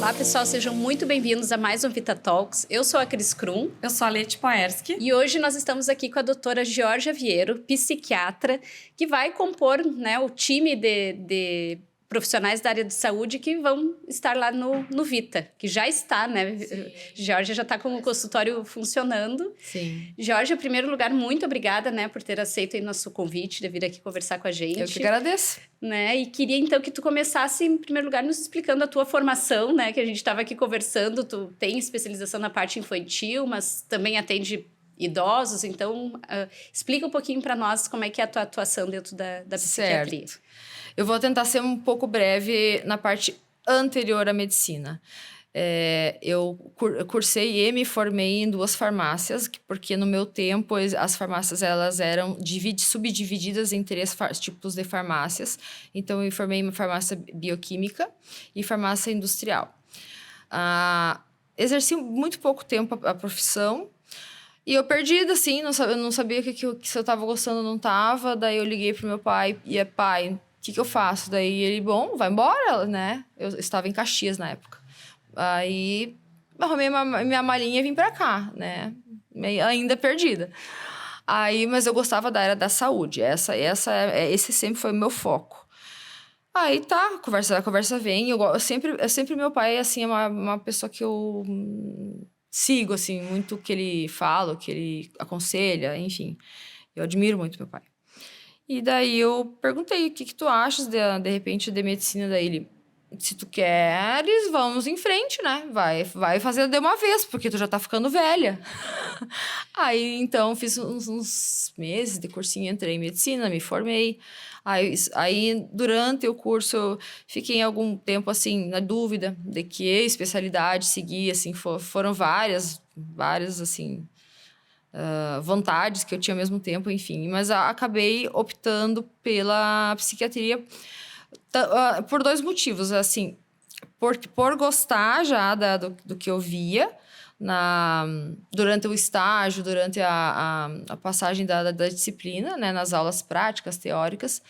Olá, pessoal, sejam muito bem-vindos a mais um Vita Talks. Eu sou a Cris Krum. Eu sou a Leti Poerski. E hoje nós estamos aqui com a doutora Georgia Vieiro, psiquiatra, que vai compor, né, o time de profissionais da área de saúde que vão estar lá no Vita, que já está, né? Sim. Georgia já está com o consultório funcionando. Sim. Georgia, em primeiro lugar, muito obrigada, né, por ter aceito aí nosso convite de vir aqui conversar com a gente. Eu que agradeço. Né? E queria, então, que tu começasse, em primeiro lugar, nos explicando a tua formação, né? Que a gente estava aqui conversando, tu tem especialização na parte infantil, mas também atende idosos, então explica um pouquinho para nós como é que é a tua atuação dentro da psiquiatria. Certo. Eu vou tentar ser um pouco breve na parte anterior à medicina. Eu cursei e me formei em 2 farmácias, porque no meu tempo as farmácias elas eram subdivididas em 3 tipos de farmácias. Então, eu formei em farmácia bioquímica e farmácia industrial. Exerci muito pouco tempo a profissão. E eu perdida, assim, eu não sabia que se eu estava gostando ou não estava. Daí eu liguei pro meu pai e pai, o que eu faço? Daí ele, bom, vai embora, né? Eu estava em Caxias na época. Aí arrumei minha malinha e vim pra cá, né? Ainda perdida. Mas eu gostava da área da saúde. Esse sempre foi o meu foco. Aí tá, a conversa vem. Eu sempre meu pai, assim, é uma pessoa que eu sigo, assim, muito o que ele fala, o que ele aconselha, enfim. Eu admiro muito meu pai. E daí eu perguntei, o que tu achas, de repente, de medicina? Daí ele, se tu queres, vamos em frente, né? Vai fazer de uma vez, porque tu já tá ficando velha. Aí, então, fiz uns meses de cursinho, entrei em medicina, me formei. Aí, durante o curso, eu fiquei algum tempo, assim, na dúvida de que especialidade seguir, assim, foram várias, assim, vontades que eu tinha ao mesmo tempo, enfim. Mas acabei optando pela psiquiatria por 2 motivos, assim. Por gostar já do que eu via durante o estágio, durante a passagem da disciplina, né, nas aulas práticas, teóricas.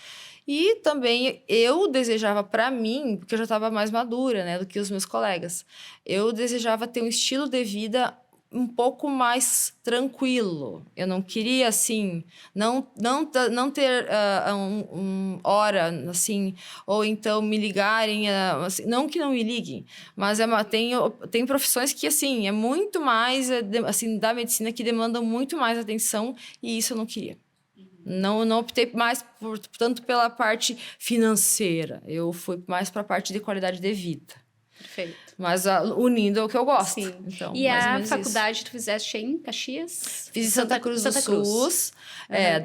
E também eu desejava para mim, porque eu já estava mais madura, né, do que os meus colegas, eu desejava ter um estilo de vida um pouco mais tranquilo. Eu não queria, assim, não ter hora, assim, ou então me ligarem, assim, não que não me liguem, mas tem profissões que, assim, é muito mais, assim, da medicina que demandam muito mais atenção, e isso eu não queria. Não optei mais, tanto pela parte financeira, eu fui mais para a parte de qualidade de vida. Perfeito. Mas unindo é o que eu gosto. Sim. Então, e mais ou a menos faculdade isso. tu fizeste em Caxias? Fiz em Santa Cruz do Sul.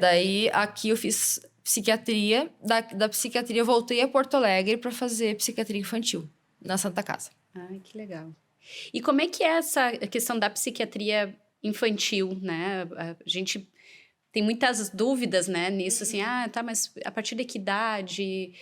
Daí aqui eu fiz psiquiatria. Da psiquiatria eu voltei a Porto Alegre para fazer psiquiatria infantil, na Santa Casa. Ai, que legal. E como é que é essa questão da psiquiatria infantil, né? A gente tem muitas dúvidas, né, nisso, assim, mas a partir de que idade?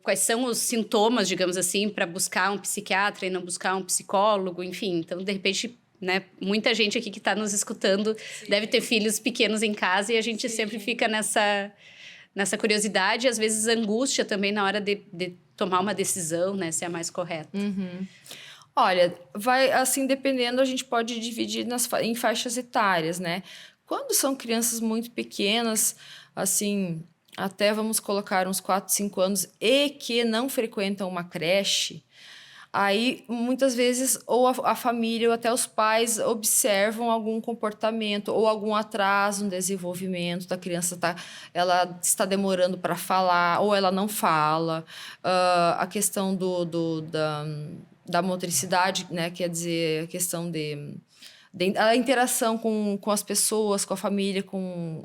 Quais são os sintomas, digamos assim, para buscar um psiquiatra e não buscar um psicólogo, enfim. Então, de repente, né, muita gente aqui que está nos escutando deve ter filhos pequenos em casa e a gente sempre fica nessa curiosidade e às vezes angústia também na hora de tomar uma decisão, né, se é a mais correta. Uhum. Olha, assim, dependendo, a gente pode dividir em faixas etárias, né? Quando são crianças muito pequenas, assim, até vamos colocar uns 4, 5 anos e que não frequentam uma creche, aí muitas vezes ou a família ou até os pais observam algum comportamento ou algum atraso no desenvolvimento da criança, ela está demorando para falar ou ela não fala, a questão da motricidade, né, quer dizer, a questão a interação com as pessoas, com a família, com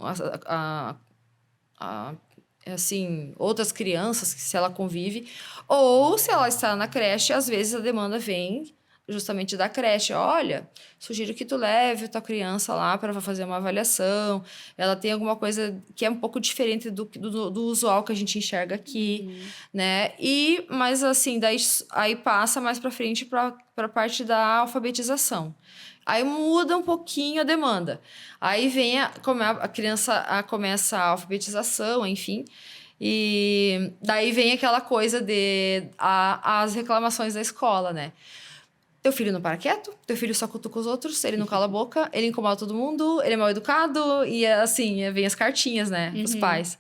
assim, outras crianças, se ela convive, ou se ela está na creche, às vezes a demanda vem justamente da creche. Olha, sugiro que tu leve a tua criança lá para fazer uma avaliação. Ela tem alguma coisa que é um pouco diferente do usual que a gente enxerga aqui, né? Mas assim, aí passa mais para frente para a parte da alfabetização. Aí muda um pouquinho a demanda. Aí vem, como a criança começa a alfabetização, enfim, E daí vem aquela coisa as reclamações da escola, né? Teu filho não para quieto, teu filho só cutuca os outros, ele não cala a boca, ele incomoda todo mundo, ele é mal educado, e assim, vem as cartinhas, né, dos pais.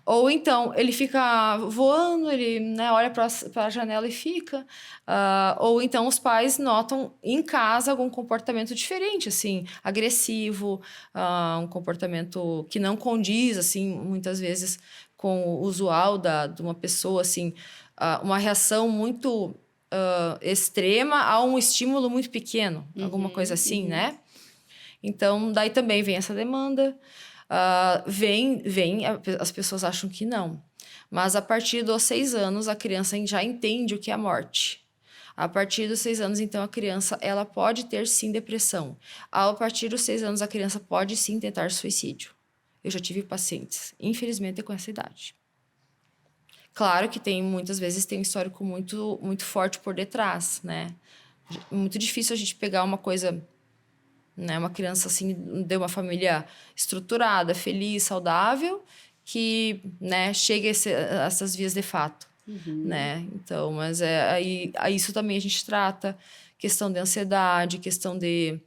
Ou então, ele fica voando, ele, né, olha para a janela e fica. Ou então, os pais notam em casa algum comportamento diferente, assim, agressivo, um comportamento que não condiz, assim, muitas vezes com o usual de uma pessoa, assim, uma reação muito extrema a um estímulo muito pequeno, alguma coisa assim, né? Então, daí também vem essa demanda. As pessoas acham que não. Mas a partir dos 6 anos, a criança já entende o que é a morte. A partir dos 6 anos, então, a criança ela pode ter, sim, depressão. A partir dos 6 anos, a criança pode, sim, tentar suicídio. Eu já tive pacientes, infelizmente, com essa idade. Claro que muitas vezes tem um histórico muito, muito forte por detrás, né? Muito difícil a gente pegar uma coisa, né? Uma criança assim, de uma família estruturada, feliz, saudável, que, né, chegue a essas vias de fato, né? Então, mas aí isso também a gente trata, questão de ansiedade, questão de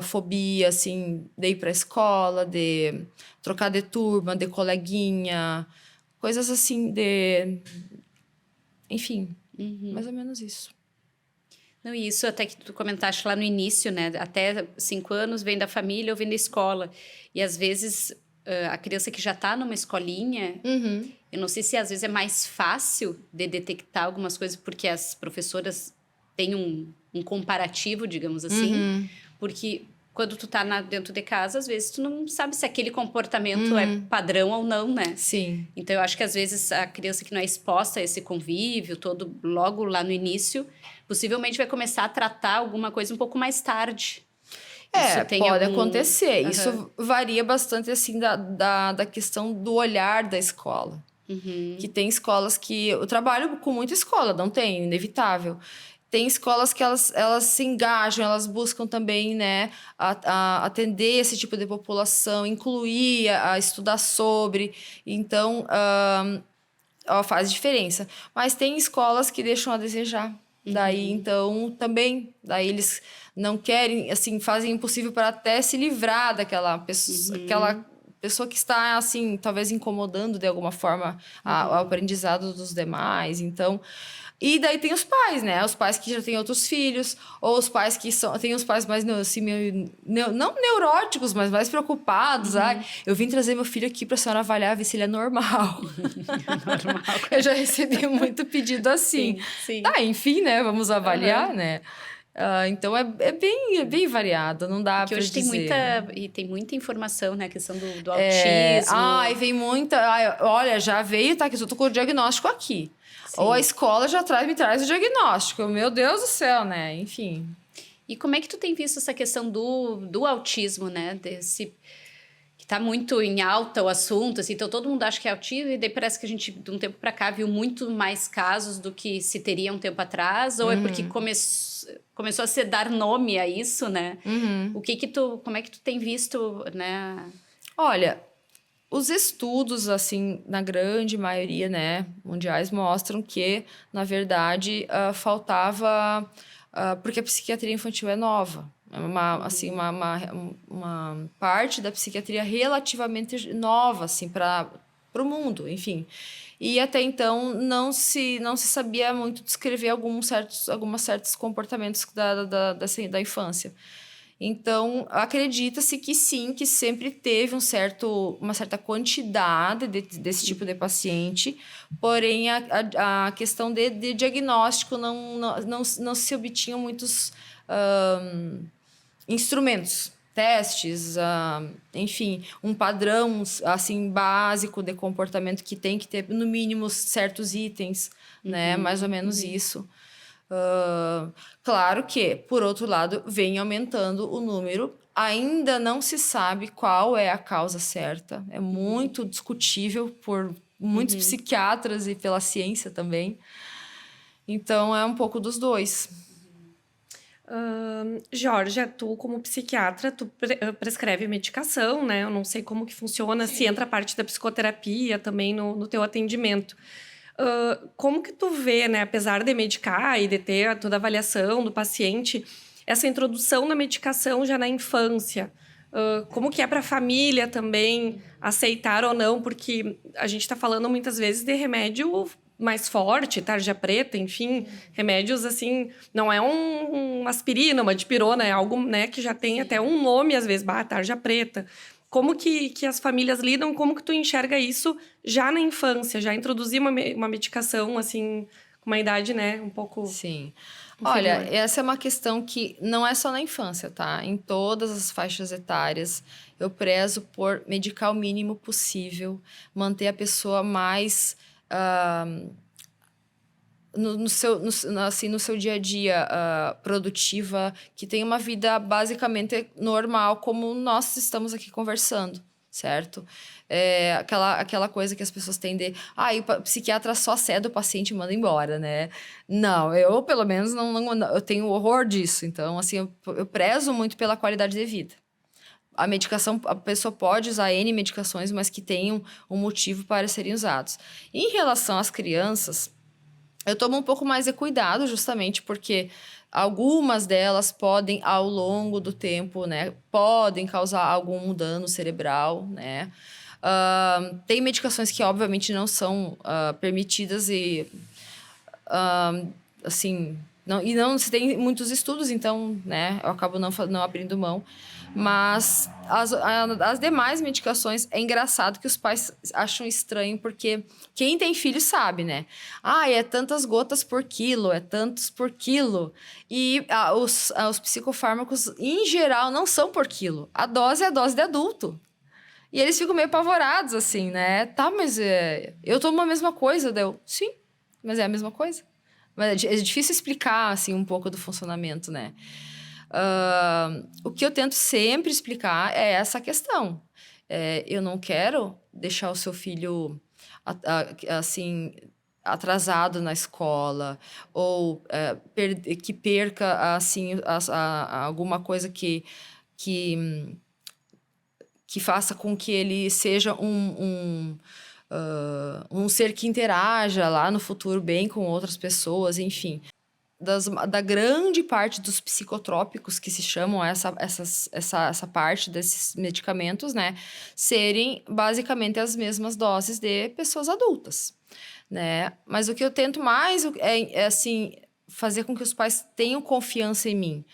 fobia, assim, de ir para a escola, de trocar de turma, de coleguinha, coisas assim enfim, mais ou menos isso. Não, e isso até que tu comentaste lá no início, né? Até 5 anos vem da família ou vem da escola. E às vezes a criança que já está numa escolinha, eu não sei se às vezes é mais fácil de detectar algumas coisas porque as professoras têm um comparativo, digamos assim. Porque quando tu tá dentro de casa, às vezes tu não sabe se aquele comportamento é padrão ou não, né? Sim. Então, eu acho que às vezes a criança que não é exposta a esse convívio todo, logo lá no início, possivelmente vai começar a tratar alguma coisa um pouco mais tarde. Pode acontecer. Isso varia bastante, assim, da questão do olhar da escola. Que tem escolas que... Eu trabalho com muita escola, não tem, inevitável. Tem escolas que elas se engajam, elas buscam também, né, atender esse tipo de população, incluir, a estudar sobre. Então, faz diferença. Mas tem escolas que deixam a desejar. Daí, então, também, daí eles não querem, assim, fazem o impossível para até se livrar daquela pessoa, aquela pessoa que está, assim, talvez incomodando de alguma forma o aprendizado dos demais. Então, e daí tem os pais, né? Os pais que já têm outros filhos, ou os pais que tem os pais mais, assim, meio, não neuróticos, mas mais preocupados. Eu vim trazer meu filho aqui para a senhora avaliar, ver se ele é normal. Normal. Eu já recebi muito pedido assim. Sim. Tá, enfim, né? Vamos avaliar, né? Então, é bem variado, não dá Porque para hoje dizer. tem muita informação, né? A questão do autismo. E vem muita... olha, já veio, tá? Que eu tô com o diagnóstico aqui. Sim. Ou a escola já me traz o diagnóstico. Meu Deus do céu, né? Enfim. E como é que tu tem visto essa questão do autismo, né? Que tá muito em alta o assunto, assim, então todo mundo acha que é autismo, e daí parece que a gente, de um tempo para cá, viu muito mais casos do que se teria um tempo atrás, ou é porque começou a se dar nome a isso, né? Como é que tu tem visto, né? Olha, os estudos, assim, na grande maioria, né, mundiais, mostram que, na verdade, faltava... porque a psiquiatria infantil é nova. É uma parte da psiquiatria relativamente nova, assim, para o mundo, enfim. E até então não se sabia muito descrever alguns certos comportamentos da infância. Então, acredita-se que sim, que sempre teve uma certa quantidade desse tipo de paciente, porém a questão de diagnóstico não se obtinham muitos instrumentos, testes, enfim, um padrão assim básico de comportamento que tem que ter no mínimo certos itens, né? Mais ou menos isso. Claro que, por outro lado, vem aumentando o número. Ainda não se sabe qual é a causa certa. É muito discutível por muitos psiquiatras e pela ciência também. Então, é um pouco dos dois. Georgia, tu como psiquiatra, tu prescreve medicação, né? Eu não sei como que funciona, se entra a parte da psicoterapia também no teu atendimento. Como que tu vê, né? Apesar de medicar e de ter toda a avaliação do paciente, essa introdução na medicação já na infância, como que é para a família também aceitar ou não? Porque a gente está falando muitas vezes de remédio mais forte, tarja preta, enfim, remédios assim, não é uma aspirina, uma dipirona, é algo, né, que já tem até um nome às vezes, tarja preta. Como que as famílias lidam? Como que tu enxerga isso já na infância? Já introduzir uma medicação, assim, com uma idade, né, um pouco Sim. inferior? Olha, essa é uma questão que não é só na infância, tá? Em todas as faixas etárias, eu prezo por medicar o mínimo possível, manter a pessoa mais... no seu dia a dia produtiva, que tem uma vida basicamente normal, como nós estamos aqui conversando, certo? Aquela coisa que as pessoas têm de... o psiquiatra só cede o paciente e manda embora, né? Não, eu pelo menos eu tenho horror disso. Então, assim, eu prezo muito pela qualidade de vida. A medicação, a pessoa pode usar N medicações, mas que tenham um motivo para serem usados. Em relação às crianças... Eu tomo um pouco mais de cuidado, justamente porque algumas delas podem, ao longo do tempo, né, podem causar algum dano cerebral, né? Tem medicações que, obviamente, não são permitidas e, assim... não se tem muitos estudos, então, né, eu acabo não abrindo mão. Mas as demais medicações, é engraçado que os pais acham estranho, porque quem tem filho sabe, né? É tantas gotas por quilo, é tantos por quilo. E os psicofármacos, em geral, não são por quilo. A dose é a dose de adulto. E eles ficam meio apavorados, assim, né? Tá, mas eu tomo a mesma coisa. Sim, mas é a mesma coisa. Mas é difícil explicar, assim, um pouco do funcionamento, né? O que eu tento sempre explicar é essa questão. Eu não quero deixar o seu filho, assim, atrasado na escola, ou que perca, assim, alguma coisa que faça com que ele seja um ser que interaja lá no futuro bem com outras pessoas, enfim. Da grande parte dos psicotrópicos, que se chamam essa parte desses medicamentos, né, serem basicamente as mesmas doses de pessoas adultas, né? Mas o que eu tento mais assim, fazer com que os pais tenham confiança em mim.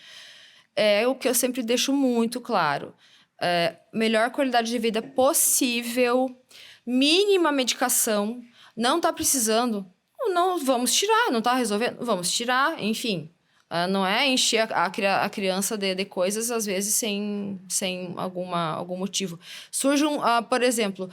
É o que eu sempre deixo muito claro. Melhor qualidade de vida possível, mínima medicação, não tá precisando... Não, vamos tirar, não tá resolvendo? Vamos tirar, enfim. Não é encher a criança de coisas, às vezes, sem algum motivo. Surge por exemplo,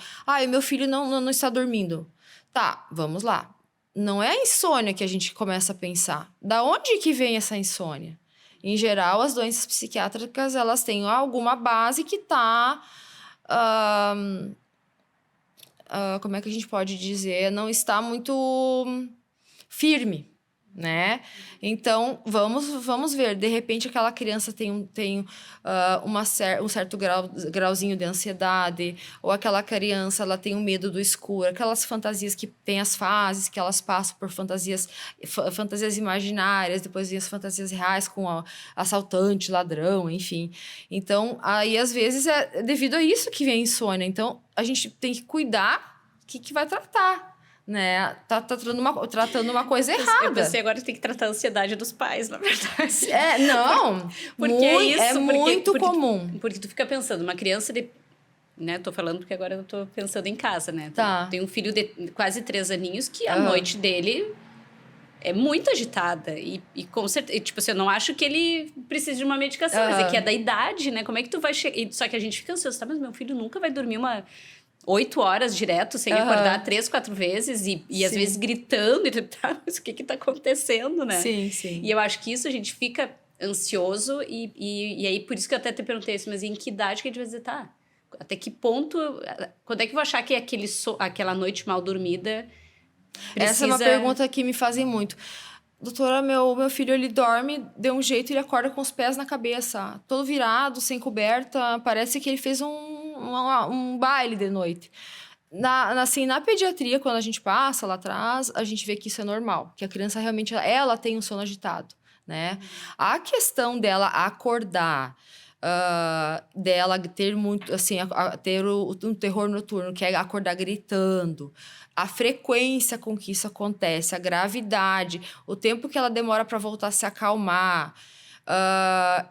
meu filho não está dormindo. Tá, vamos lá. Não é a insônia que a gente começa a pensar. Da onde que vem essa insônia? Em geral, as doenças psiquiátricas, elas têm alguma base que tá... como é que a gente pode dizer? Não está muito firme, né? Então, vamos ver. De repente, aquela criança tem um certo grauzinho de ansiedade, ou aquela criança ela tem um medo do escuro, aquelas fantasias que tem as fases, que elas passam por fantasias imaginárias, depois vem as fantasias reais com assaltante, ladrão, enfim. Então, aí, às vezes, é devido a isso que vem a insônia. Então, a gente tem que cuidar que vai tratar. Né? Tá tratando uma coisa errada. Você agora tem que tratar a ansiedade dos pais, na verdade. Não. É muito comum. Porque tu fica pensando, uma criança de... Né? Tô falando porque agora eu tô pensando em casa, né? Tá. Tem um filho de quase 3 aninhos que a noite dele é muito agitada. E com certeza... Tipo assim, eu não acho que ele precise de uma medicação, mas é que é da idade, né? Como é que tu vai chegar... Só que a gente fica ansioso, tá? Mas meu filho nunca vai dormir 8 horas direto, sem acordar 3, 4 vezes, e às vezes gritando, e tá, mas o que tá acontecendo, né? Sim, sim. E eu acho que isso a gente fica ansioso, e aí por isso que eu até te perguntei assim, mas em que idade que a gente vai dizer, tá? Até que ponto, quando é que eu vou achar que aquela noite mal dormida precisa... Essa é uma pergunta que me fazem muito. doutora, meu filho, ele dorme de um jeito, ele acorda com os pés na cabeça, todo virado, sem coberta, parece que ele fez um baile de noite. Na pediatria, quando a gente passa lá atrás, a gente vê que isso é normal, que a criança realmente, ela tem um sono agitado, né? A questão dela acordar, dela ter muito, assim, ter um terror noturno, que é acordar gritando, a frequência com que isso acontece, a gravidade, o tempo que ela demora para voltar a se acalmar.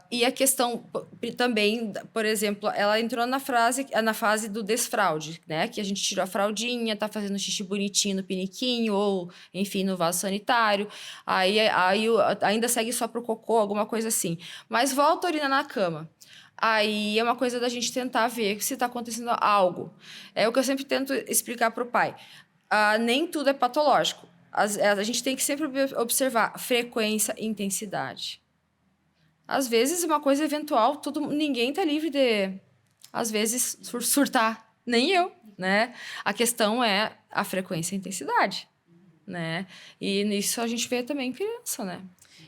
E a questão também, por exemplo, ela entrou na fase do desfraude, né? Que a gente tirou a fraldinha, tá fazendo xixi bonitinho no piniquinho, ou, enfim, no vaso sanitário. Aí ainda segue só pro cocô, alguma coisa assim. Mas volta a urinar na cama. Aí é uma coisa da gente tentar ver se está acontecendo algo. É o que eu sempre tento explicar para o pai. Nem tudo é patológico. A gente tem que sempre observar frequência e intensidade. Às vezes, uma coisa eventual, ninguém está livre de, às vezes, surtar. Nem eu, né? A questão é a frequência e a intensidade, né? E nisso a gente vê também criança, né?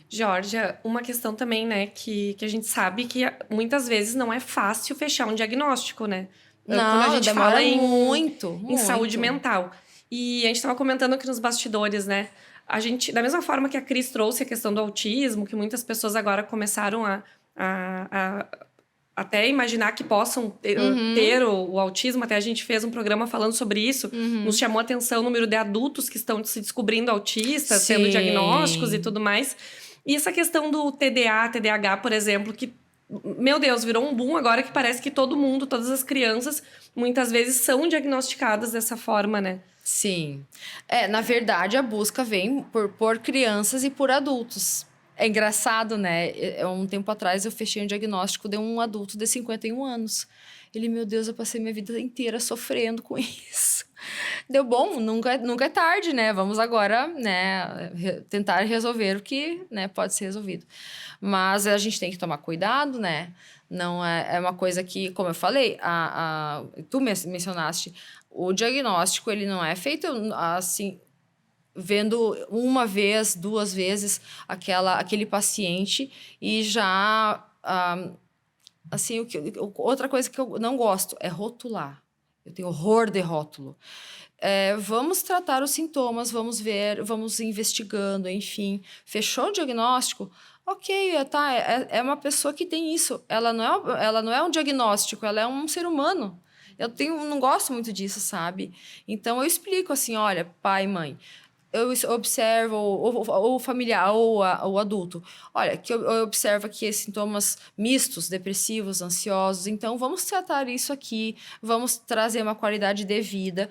Georgia, uma questão também, né, que a gente sabe que muitas vezes não é fácil fechar um diagnóstico, né? Não, quando a gente demora fala muito. em saúde mental. E a gente estava comentando aqui nos bastidores, né? A gente, da mesma forma que a Cris trouxe a questão do autismo, que muitas pessoas agora começaram a até imaginar que possam ter o autismo. Até a gente fez um programa falando sobre isso. Nos chamou a atenção o número de adultos que estão se descobrindo autistas, tendo diagnósticos e tudo mais. E essa questão do TDA, TDAH, por exemplo, que, meu Deus, virou um boom agora que parece que todo mundo, todas as crianças, muitas vezes são diagnosticadas dessa forma, né? Sim. Na verdade, a busca vem por crianças e por adultos. É engraçado, né? Um tempo atrás eu fechei um diagnóstico de um adulto de 51 anos. Ele, meu Deus, eu passei minha vida inteira sofrendo com isso. Deu bom, nunca é tarde, né? Vamos agora, né, tentar resolver o que, né, pode ser resolvido. Mas a gente tem que tomar cuidado, né? Não é uma coisa que, como eu falei, tu mencionaste, o diagnóstico, ele não é feito assim, vendo uma vez, duas vezes aquele paciente e já... assim, outra coisa que eu não gosto é rotular. Eu tenho horror de rótulo. Vamos tratar os sintomas, vamos ver, vamos investigando, enfim. Fechou o diagnóstico? Ok, tá, é uma pessoa que tem isso. Ela não é um diagnóstico, ela é um ser humano. Não gosto muito disso, sabe? Então, eu explico assim, olha, pai, mãe, eu observo, ou o familiar, ou o adulto, olha, que eu observo aqui sintomas mistos, depressivos, ansiosos, então vamos tratar isso aqui, vamos trazer uma qualidade de vida,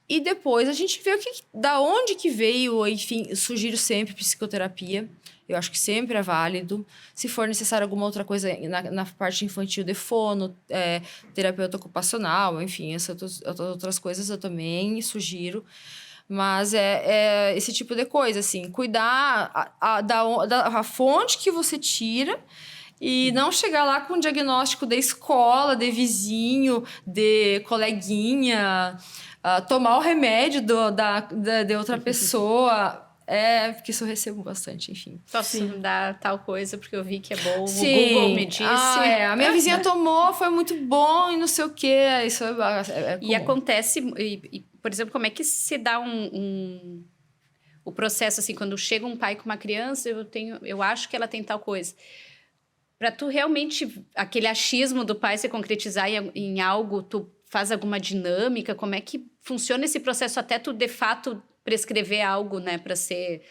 e depois a gente vê da onde que veio, enfim, sugiro sempre psicoterapia, eu acho que sempre é válido. Se for necessário alguma outra coisa na parte infantil de fono, terapeuta ocupacional, enfim, essas outras coisas eu também sugiro. Mas é esse tipo de coisa, assim, cuidar da fonte que você tira e não chegar lá com um diagnóstico da escola, de vizinho, de coleguinha, tomar o remédio de outra pessoa. Porque isso eu recebo bastante, enfim. Posso dar tal coisa porque eu vi que é bom. Sim. O Google me disse. A minha vizinha tomou, foi muito bom e não sei o quê. Isso é comum. E acontece... por exemplo, como é que se dá o processo, assim, quando chega um pai com uma criança, eu acho que ela tem tal coisa. Para tu realmente, aquele achismo do pai se concretizar em algo, tu faz alguma dinâmica? Como é que funciona esse processo até tu, de fato, prescrever algo, né, para ser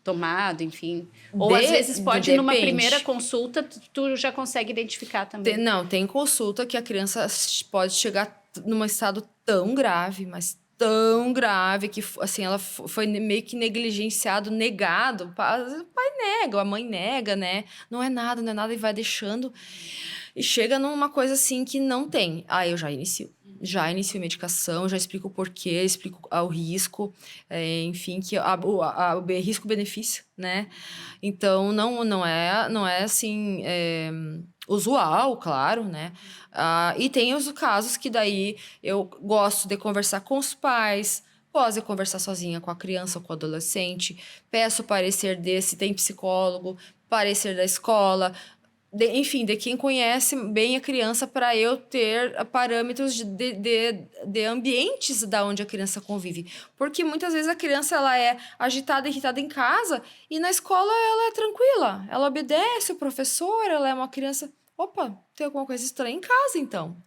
tomado, enfim? Ou às vezes pode, numa primeira consulta, tu já consegue identificar também. Tem consulta que a criança pode chegar num estado tão grave, mas tão grave que, assim, ela foi meio que negligenciado, negado. O pai nega, a mãe nega, né? Não é nada, e vai deixando. E chega numa coisa, assim, que não tem. Aí eu já inicio a medicação, já explico o porquê, explico o risco, enfim, que o risco-benefício, né? Então, não é assim... usual, claro, né? E tem os casos que daí eu gosto de conversar com os pais, Gosto de conversar sozinha com a criança ou com o adolescente, peço o parecer se tem psicólogo, parecer da escola, enfim, de quem conhece bem a criança para eu ter parâmetros de ambientes da onde a criança convive. Porque muitas vezes a criança ela é agitada, irritada em casa e na escola ela é tranquila, ela obedece o professor, ela é uma criança... Opa, tem alguma coisa estranha em casa, então.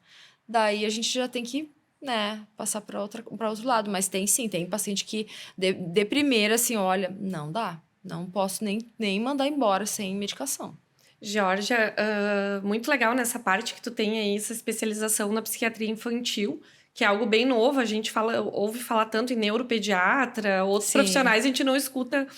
Daí a gente já tem que, né, passar para outro lado. Mas tem paciente que de primeira, assim, olha, não dá. Não posso nem mandar embora sem medicação. Georgia, muito legal nessa parte que tu tem aí essa especialização na psiquiatria infantil, que é algo bem novo. A gente ouve falar tanto em neuropediatra, outros Sim. profissionais, a gente não escuta,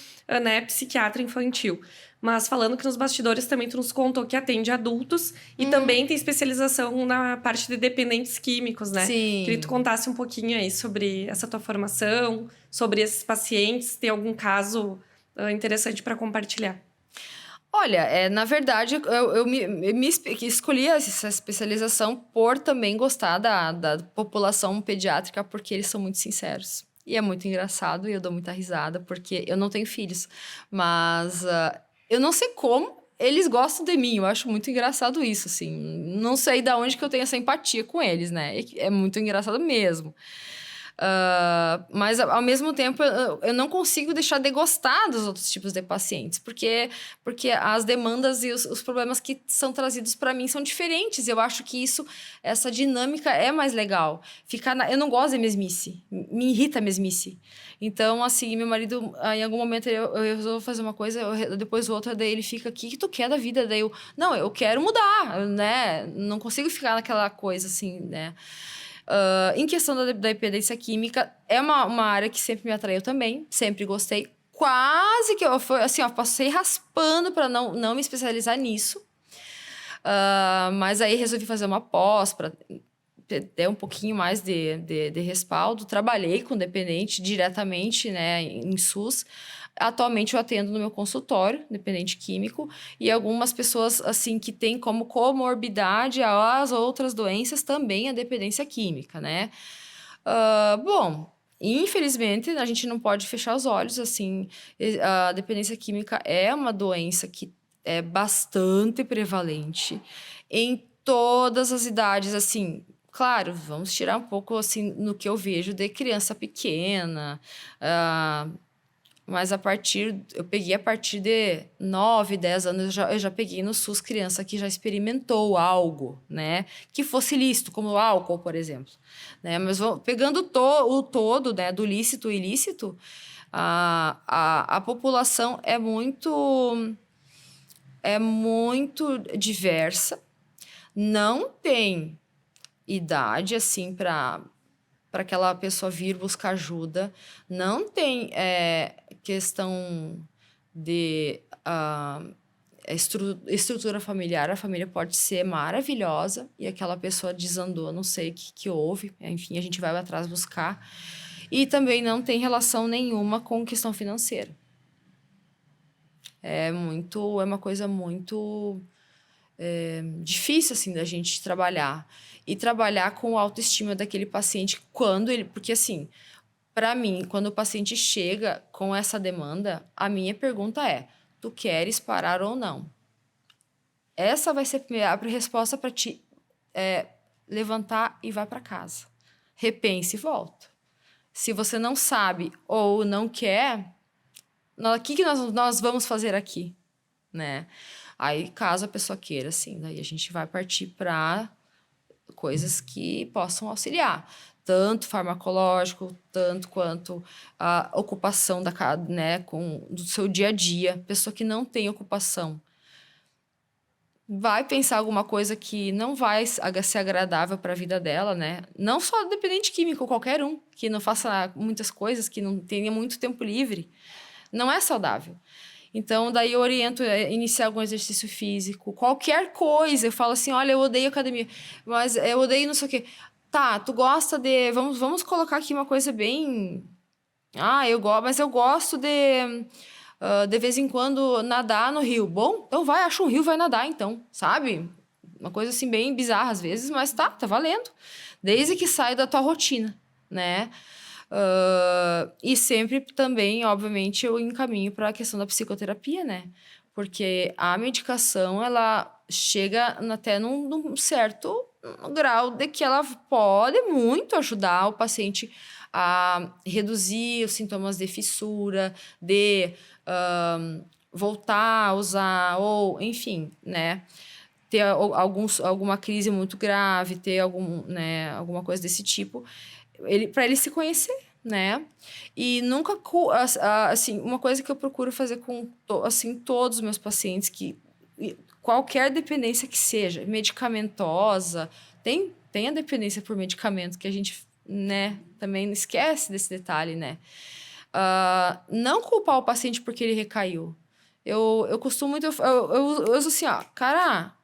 né, psiquiatra infantil. Mas falando que nos bastidores também tu nos contou que atende adultos e também tem especialização na parte de dependentes químicos, né? Sim. Queria que tu contasse um pouquinho aí sobre essa tua formação, sobre esses pacientes, tem algum caso interessante para compartilhar? Olha, na verdade, eu escolhi essa especialização por também gostar da população pediátrica, porque eles são muito sinceros. E é muito engraçado, e eu dou muita risada, porque eu não tenho filhos. Mas eu não sei como eles gostam de mim, eu acho muito engraçado isso, assim. Não sei de onde que eu tenho essa empatia com eles, né? É muito engraçado mesmo. Mas, ao mesmo tempo, eu não consigo deixar de gostar dos outros tipos de pacientes, porque as demandas e os problemas que são trazidos para mim são diferentes. Eu acho que essa dinâmica é mais legal. Eu não gosto de mesmice, me irrita a mesmice. Então, assim, meu marido, em algum momento, eu resolvo fazer uma coisa, depois outra, daí ele fica, o que tu quer da vida? Daí não, eu quero mudar, né? Não consigo ficar naquela coisa, assim, né? Em questão da dependência química, é uma área que sempre me atraiu também, sempre gostei. Quase que eu passei raspando para não me especializar nisso. Mas aí resolvi fazer uma pós para ter um pouquinho mais de respaldo. Trabalhei com dependente diretamente, né, em SUS. Atualmente eu atendo no meu consultório, dependente químico, e algumas pessoas assim que têm como comorbidade as outras doenças também a dependência química, né? Bom, infelizmente a gente não pode fechar os olhos, assim, a dependência química é uma doença que é bastante prevalente em todas as idades, assim. Claro, vamos tirar um pouco assim no que eu vejo de criança pequena, mas eu peguei a partir de 9, 10 anos, eu já peguei no SUS criança que já experimentou algo, né? Que fosse lícito, como o álcool, por exemplo. Né? Mas pegando o todo, né, do lícito e ilícito, a população é muito diversa, não tem idade, assim, para aquela pessoa vir buscar ajuda. Não tem questão de estrutura familiar. A família pode ser maravilhosa e aquela pessoa desandou, não sei o que houve. Enfim, a gente vai atrás buscar. E também não tem relação nenhuma com questão financeira. É uma coisa muito difícil, assim, da gente trabalhar. E trabalhar com a autoestima daquele paciente porque, assim, para mim, quando o paciente chega com essa demanda, a minha pergunta é: tu queres parar ou não? Essa vai ser a resposta para ti levantar e vai para casa. Repense e volta. Se você não sabe ou não quer, o que nós vamos fazer aqui, né? Aí, caso a pessoa queira, assim, daí a gente vai partir para coisas que possam auxiliar. Tanto farmacológico, tanto quanto a ocupação do seu dia a dia. Pessoa que não tem ocupação vai pensar alguma coisa que não vai ser agradável para a vida dela, né? Não só dependente químico, qualquer um que não faça muitas coisas, que não tenha muito tempo livre. Não é saudável. Então, daí eu oriento a iniciar algum exercício físico, qualquer coisa. Eu falo assim, olha, eu odeio academia, mas eu odeio não sei o quê. Tá, tu gosta de... Vamos colocar aqui uma coisa bem... mas eu gosto de vez em quando, nadar no rio. Bom, então acha um rio, vai nadar então, sabe? Uma coisa assim bem bizarra às vezes, mas tá valendo. Desde que saia da tua rotina, né? E sempre também, obviamente, eu encaminho para a questão da psicoterapia, né? Porque a medicação, ela chega até num certo grau de que ela pode muito ajudar o paciente a reduzir os sintomas de fissura, de voltar a usar, ou enfim, né? Ter alguma crise muito grave, ter alguma coisa desse tipo, para ele se conhecer, né? E nunca, assim, uma coisa que eu procuro fazer com assim, todos os meus pacientes, que qualquer dependência que seja, medicamentosa, tem a dependência por medicamento, que a gente, né, também esquece desse detalhe, né? Não culpar o paciente porque ele recaiu. Eu costumo muito... Eu uso assim, ó, cara...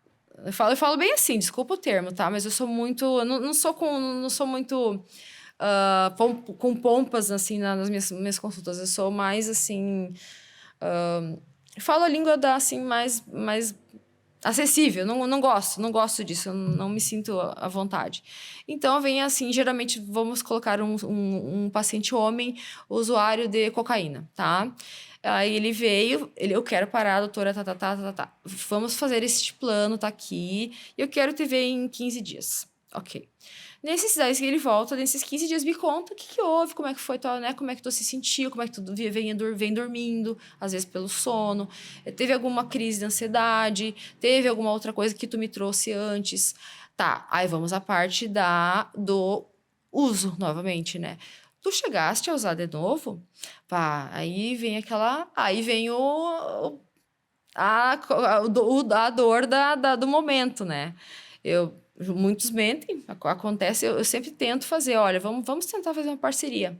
Eu falo bem assim, desculpa o termo, tá? Mas eu sou muito... Eu não sou muito... com pompas, assim, nas minhas consultas. Eu sou mais, assim... falo a língua assim, mais acessível. Não gosto disso. Eu não me sinto à vontade. Então, vem assim, geralmente, vamos colocar um paciente homem usuário de cocaína, tá? Aí ele veio, eu quero parar, doutora, tá. Vamos fazer este plano, tá aqui. E eu quero te ver em 15 dias. Ok. Nesses 10 que ele volta, nesses 15 dias, me conta o que houve, como é que foi, né? Como é que tu se sentiu, como é que tu vem dormindo, às vezes pelo sono. Teve alguma crise de ansiedade, teve alguma outra coisa que tu me trouxe antes. Tá, aí vamos à parte do uso, novamente, né? Tu chegaste a usar de novo? Pá, aí vem a dor do momento, né? Muitos mentem, acontece, eu sempre tento fazer, olha, vamos tentar fazer uma parceria.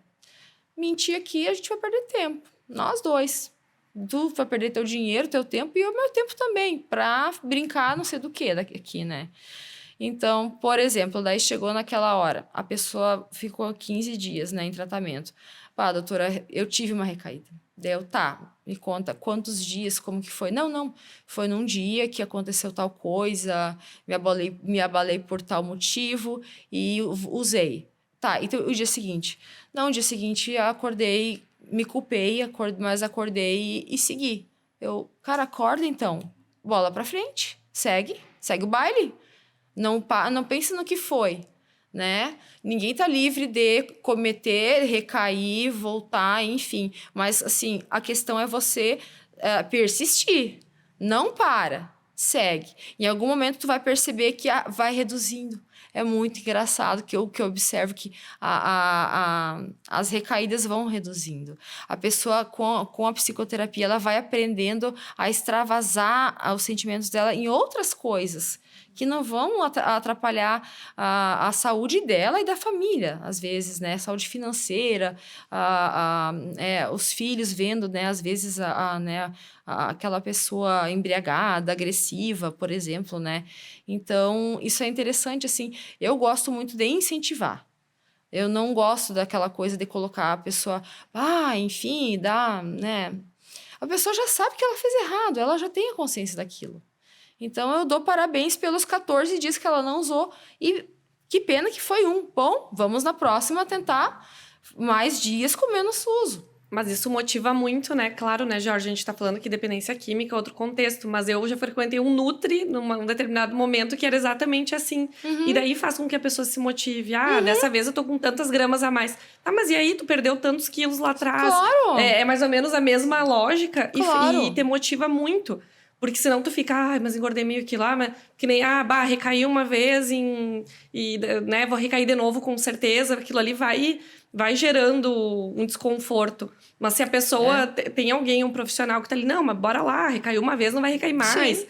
Mentir aqui, a gente vai perder tempo, nós dois. Tu vai perder teu dinheiro, teu tempo e o meu tempo também, pra brincar não sei do que aqui, né? Então, por exemplo, daí chegou naquela hora, a pessoa ficou 15 dias, né, em tratamento. Pá, doutora, eu tive uma recaída. Daí me conta quantos dias, como que foi? Não, foi num dia que aconteceu tal coisa, me abalei por tal motivo e usei. Tá, então o dia seguinte? Não, o dia seguinte eu acordei, me culpei, mas acordei e segui. Cara, acorda então, bola pra frente, segue o baile. Não pense no que foi, né? Ninguém tá livre de cometer, recair, voltar, enfim. Mas, assim, a questão é você persistir. Não para, segue. Em algum momento, tu vai perceber que vai reduzindo. É muito engraçado que eu observo que as recaídas vão reduzindo. A pessoa, com a psicoterapia, ela vai aprendendo a extravasar os sentimentos dela em outras coisas que não vão atrapalhar a saúde dela e da família, às vezes, né? Saúde financeira, os filhos vendo, né? Às vezes, aquela pessoa embriagada, agressiva, por exemplo, né? Então, isso é interessante, assim. Eu gosto muito de incentivar. Eu não gosto daquela coisa de colocar a pessoa... enfim, né? A pessoa já sabe que ela fez errado, ela já tem a consciência daquilo. Então, eu dou parabéns pelos 14 dias que ela não usou. E que pena que foi um. Bom, vamos na próxima tentar mais dias com menos uso. Mas isso motiva muito, né? Claro, né, Jorge? A gente tá falando que dependência química é outro contexto. Mas eu já frequentei um Nutri num determinado momento que era exatamente assim. Uhum. E daí faz com que a pessoa se motive. Dessa vez eu tô com tantas gramas a mais. Tá, mas e aí? Tu perdeu tantos quilos lá atrás. Claro! É mais ou menos a mesma lógica. Claro. E te motiva muito. Porque senão tu fica, mas engordei meio quilo lá, mas que nem, recaí uma vez né, vou recair de novo com certeza, aquilo ali vai gerando um desconforto. Mas se a pessoa tem alguém, um profissional que tá ali, não, mas bora lá, recaiu uma vez, não vai recair mais. Sim.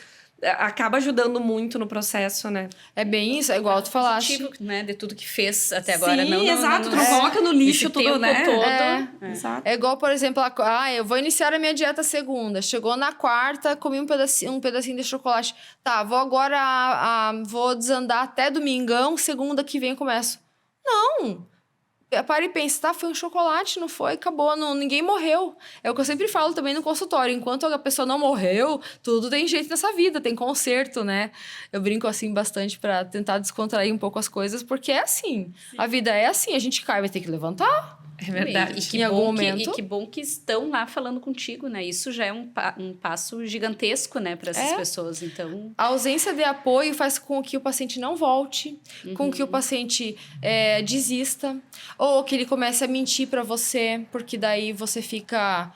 Acaba ajudando muito no processo, né? É bem isso, é igual tu falaste. Positivo, né? De tudo que fez até agora. Sim, exato. Tu não coloca no lixo tudo, né? Exato. É igual, por exemplo, eu vou iniciar a minha dieta segunda. Chegou na quarta, comi um pedacinho de chocolate. Tá, vou agora, vou desandar até domingão, segunda que vem eu começo. Não! Para e pensa, tá? Foi um chocolate, não foi? Acabou, ninguém morreu. É o que eu sempre falo também no consultório. Enquanto a pessoa não morreu, tudo tem jeito nessa vida, tem conserto, né? Eu brinco assim bastante para tentar descontrair um pouco as coisas, porque é assim. Sim. A vida é assim, a gente cai, vai ter que levantar. É verdade. E que, Em algum bom momento. e que bom que estão lá falando contigo, né? Isso já é um passo gigantesco, né, para essas pessoas. Então, A ausência de apoio faz com que o paciente não volte, com que o paciente desista, ou que ele comece a mentir para você, porque daí você fica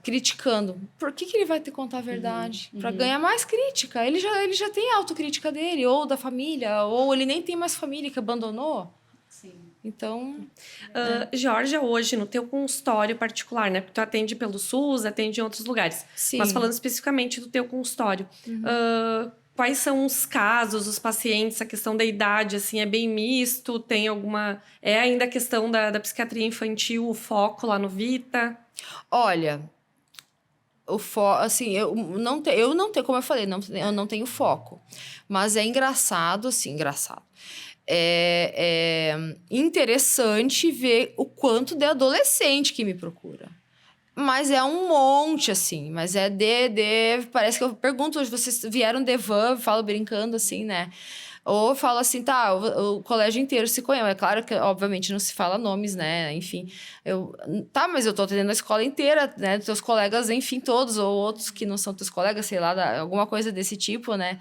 criticando. Por que ele vai te contar a verdade? Para ganhar mais crítica. Ele já tem a autocrítica dele, ou da família, ou ele nem tem mais família que abandonou. sim. Então, Georgia, hoje, no teu consultório particular, né? Porque tu atende pelo SUS, atende em outros lugares. sim. Mas falando especificamente do teu consultório, quais são os casos, os pacientes, a questão da idade, assim, é bem misto? Tem alguma... É ainda a questão da psiquiatria infantil, o foco lá no Vita? Olha, assim, eu não tenho, como eu falei, eu não tenho foco. Mas é engraçado, assim, engraçado. É interessante ver o quanto de adolescente que me procura. Mas é um monte, assim. Mas parece que eu pergunto hoje, vocês vieram de van, falo brincando, assim, né? Ou falo assim, tá, o colégio inteiro se conhece. É claro que, obviamente, não se fala nomes, né? Enfim, tá, mas eu tô atendendo a escola inteira, né? Teus colegas, enfim, todos, ou outros que não são teus colegas, sei lá, alguma coisa desse tipo, né?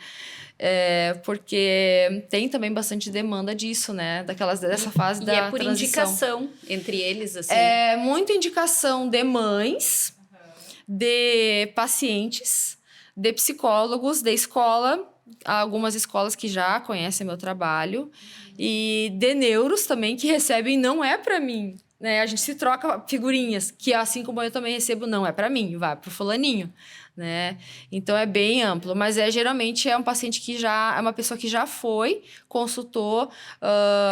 Porque tem também bastante demanda disso, né? Dessa fase da transição. E é por indicação entre eles, assim. É muita indicação de mães, de pacientes, de psicólogos, de escola. Há algumas escolas que já conhecem meu trabalho. E de neuros também, que recebem, não é para mim. Né? A gente se troca figurinhas, que assim como eu também recebo, não é para mim, vai pro fulaninho. Né? Então é bem amplo, mas geralmente é um paciente que é uma pessoa que já foi, consultou,